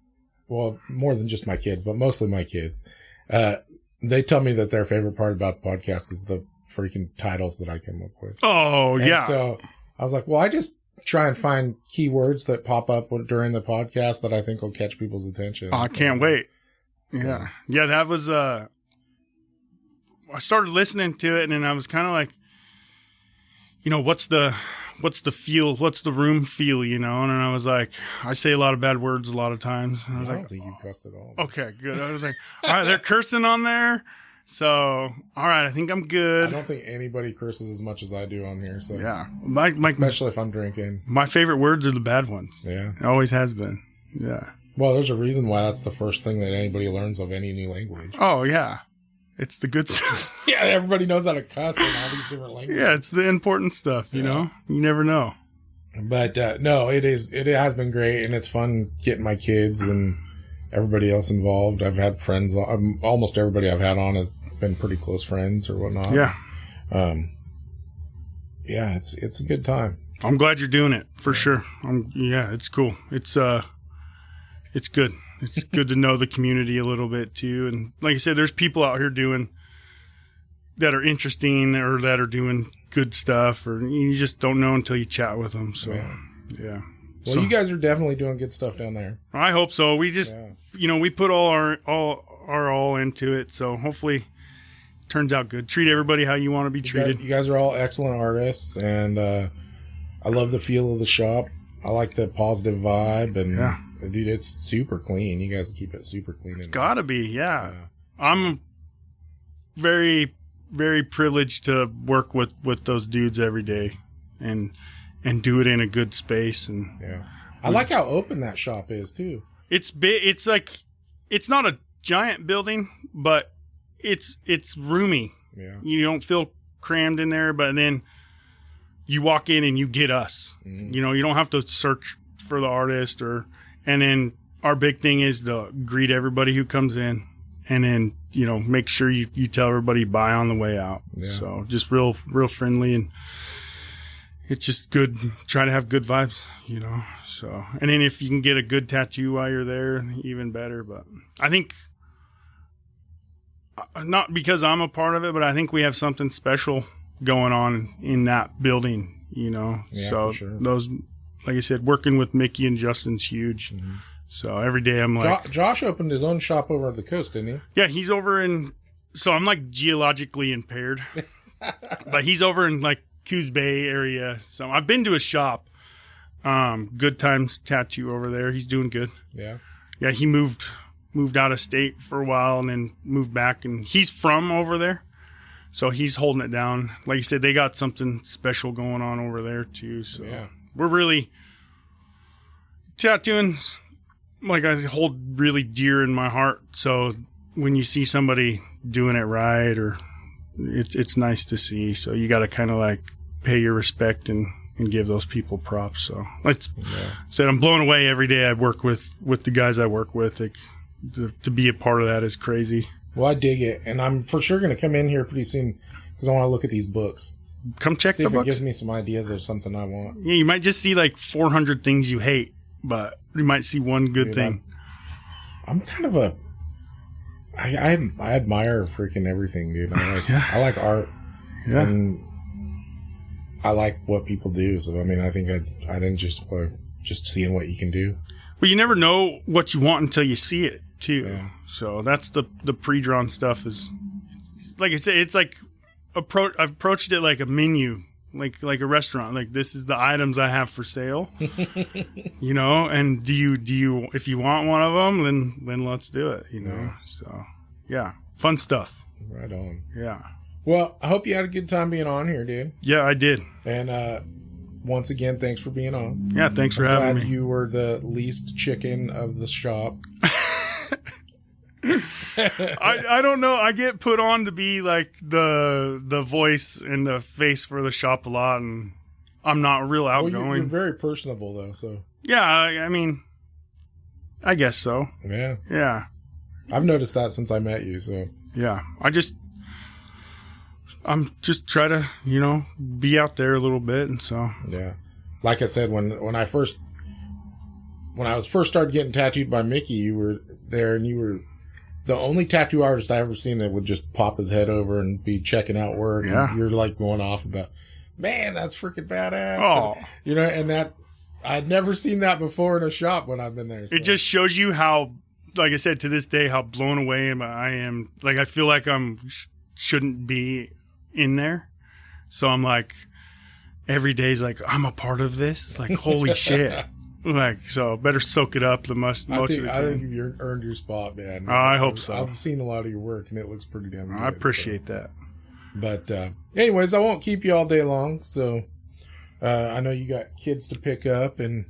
well, more than just my kids, but mostly my kids, they tell me that their favorite part about the podcast is the freaking titles that I come up with. Oh, and yeah. So I was like, well, I just try and find keywords that pop up during the podcast that I think will catch people's attention. Oh, I can't wait. So. Yeah. Yeah, that was, I started listening to it and then I was kind of like, what's the feel? What's the room feel, And then I was like, I say a lot of bad words a lot of times. And I was don't think you cussed at all. Okay, good. I was like, all right, they're cursing on there. So, all right, I think I'm good. I don't think anybody curses as much as I do on here. So yeah, especially if I'm drinking. My favorite words are the bad ones. Yeah, it always has been. Yeah. Well, there's a reason why that's the first thing that anybody learns of any new language. Oh yeah, it's the good stuff. Yeah, everybody knows how to cuss in all these different languages. Yeah, it's the important stuff. You know, you never know. But no, it has been great, and it's fun getting my kids and everybody else involved. I've had friends. Almost everybody I've had on has been pretty close friends or whatnot. Yeah. Yeah, it's a good time. I'm glad you're doing it for sure. Yeah, it's cool. It's good. It's good to know the community a little bit too. And like I said, there's people out here that are interesting or that are doing good stuff, or you just don't know until you chat with them. So, yeah. Well, you guys are definitely doing good stuff down there. I hope so. We just, we put all our into it. So hopefully it turns out good. Treat everybody how you want to be treated. You guys are all excellent artists, and I love the feel of the shop. I like the positive vibe, and dude, it's super clean. You guys keep it super clean. It's gotta be, yeah. I'm very, very privileged to work with those dudes every day, and do it in a good space. And I like how open that shop is too. It's big. It's like, it's not a giant building, but it's roomy. Yeah, you don't feel crammed in there, but then you walk in and you get us. Mm-hmm. You don't have to search for the artist and then our big thing is to greet everybody who comes in, and then, make sure you tell everybody bye on the way out. Yeah. So just real friendly, and it's just good. Try to have good vibes, so, and then if you can get a good tattoo while you're there, even better. But I think, not because I'm a part of it, but I think we have something special going on in that building, Yeah, so for sure. Those, like I said, working with Mickey and Justin's huge. Mm-hmm. So every day I'm like, Josh opened his own shop over at the coast, didn't he? Yeah, he's over so I'm like geologically impaired, but he's over in like Coos Bay area. So I've been to his shop. Good Times Tattoo over there. He's doing good. Yeah. Yeah. He moved out of state for a while and then moved back, and he's from over there. So he's holding it down. Like you said, they got something special going on over there too. So we're really tattooing's like I hold really dear in my heart. So when you see somebody doing it right, or it's nice to see. So you got to kind of like pay your respect and give those people props. So said I'm blown away every day I work with the guys I work with. Like, to be a part of that is crazy. Well, I dig it, and I'm for sure going to come in here pretty soon because I want to look at these books. Come check see the if books. It gives me some ideas of something I want. Yeah, you might just see like 400 things you hate, but you might see one good thing. I'm kind of I admire freaking everything, dude. I like art, and I like what people do. So I mean, I think I didn't just seeing what you can do. Well, you never know what you want until you see it too. Yeah. So that's the pre-drawn stuff is, like I said, it's like I've approached it like a menu, like a restaurant. Like, this is the items I have for sale, and do you, if you want one of them, then let's do it, So yeah, fun stuff. Right on. Yeah. Well, I hope you had a good time being on here, dude. Yeah, I did. And, once again, thanks for being on. Yeah, thanks for having me. You were the least chicken of the shop. I don't know. I get put on to be like the voice and the face for the shop a lot, and I'm not real outgoing. Well, you're very personable, though. So yeah, I mean, I guess so. Yeah. Yeah. I've noticed that since I met you. So yeah, I'm just try to, be out there a little bit. And so, yeah, like I said, when I first when I was first started getting tattooed by Mickey, you were there, and you were the only tattoo artist I ever seen that would just pop his head over and be checking out work. Yeah. And you're like going off about, man, that's freaking badass. Oh. And, you know, and that I'd never seen that before in a shop when I've been there. So. It just shows you how, like I said, to this day, how blown away I am. Like, I feel like shouldn't be in there. So I'm like, every day's like, I'm a part of this. Like, holy shit. Like, so better soak it up the most. I think you've earned your spot, man. I hope so. I've seen a lot of your work, and it looks pretty damn good. I appreciate that. But anyways, I won't keep you all day long. So I know you got kids to pick up and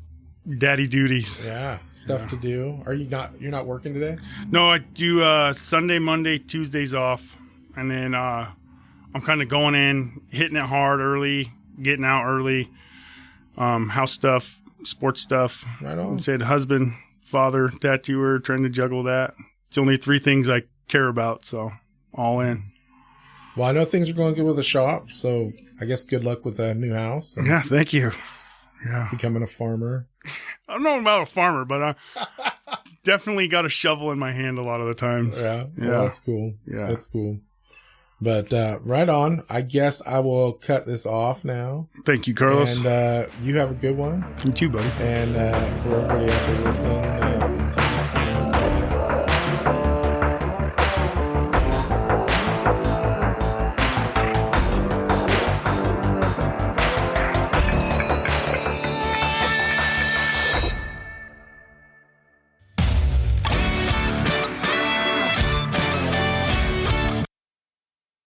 daddy duties. Yeah, stuff to do. You're not working today? No, I do Sunday, Monday, Tuesdays off, and then I'm kind of going in, hitting it hard early, getting out early. House stuff. Sports stuff. Right on. Said husband, father, tattooer, trying to juggle that. It's only 3 things I care about, so all in. Well, I know things are going good with the shop, so I guess good luck with the new house. Yeah, thank you. Yeah, becoming a farmer. I don't know about a farmer, but I definitely got a shovel in my hand a lot of the times. Yeah, well, that's cool. Yeah, that's cool. But right on. I guess I will cut this off now. Thank you, Carlos. And you have a good one. You too, buddy. And for everybody out there listening,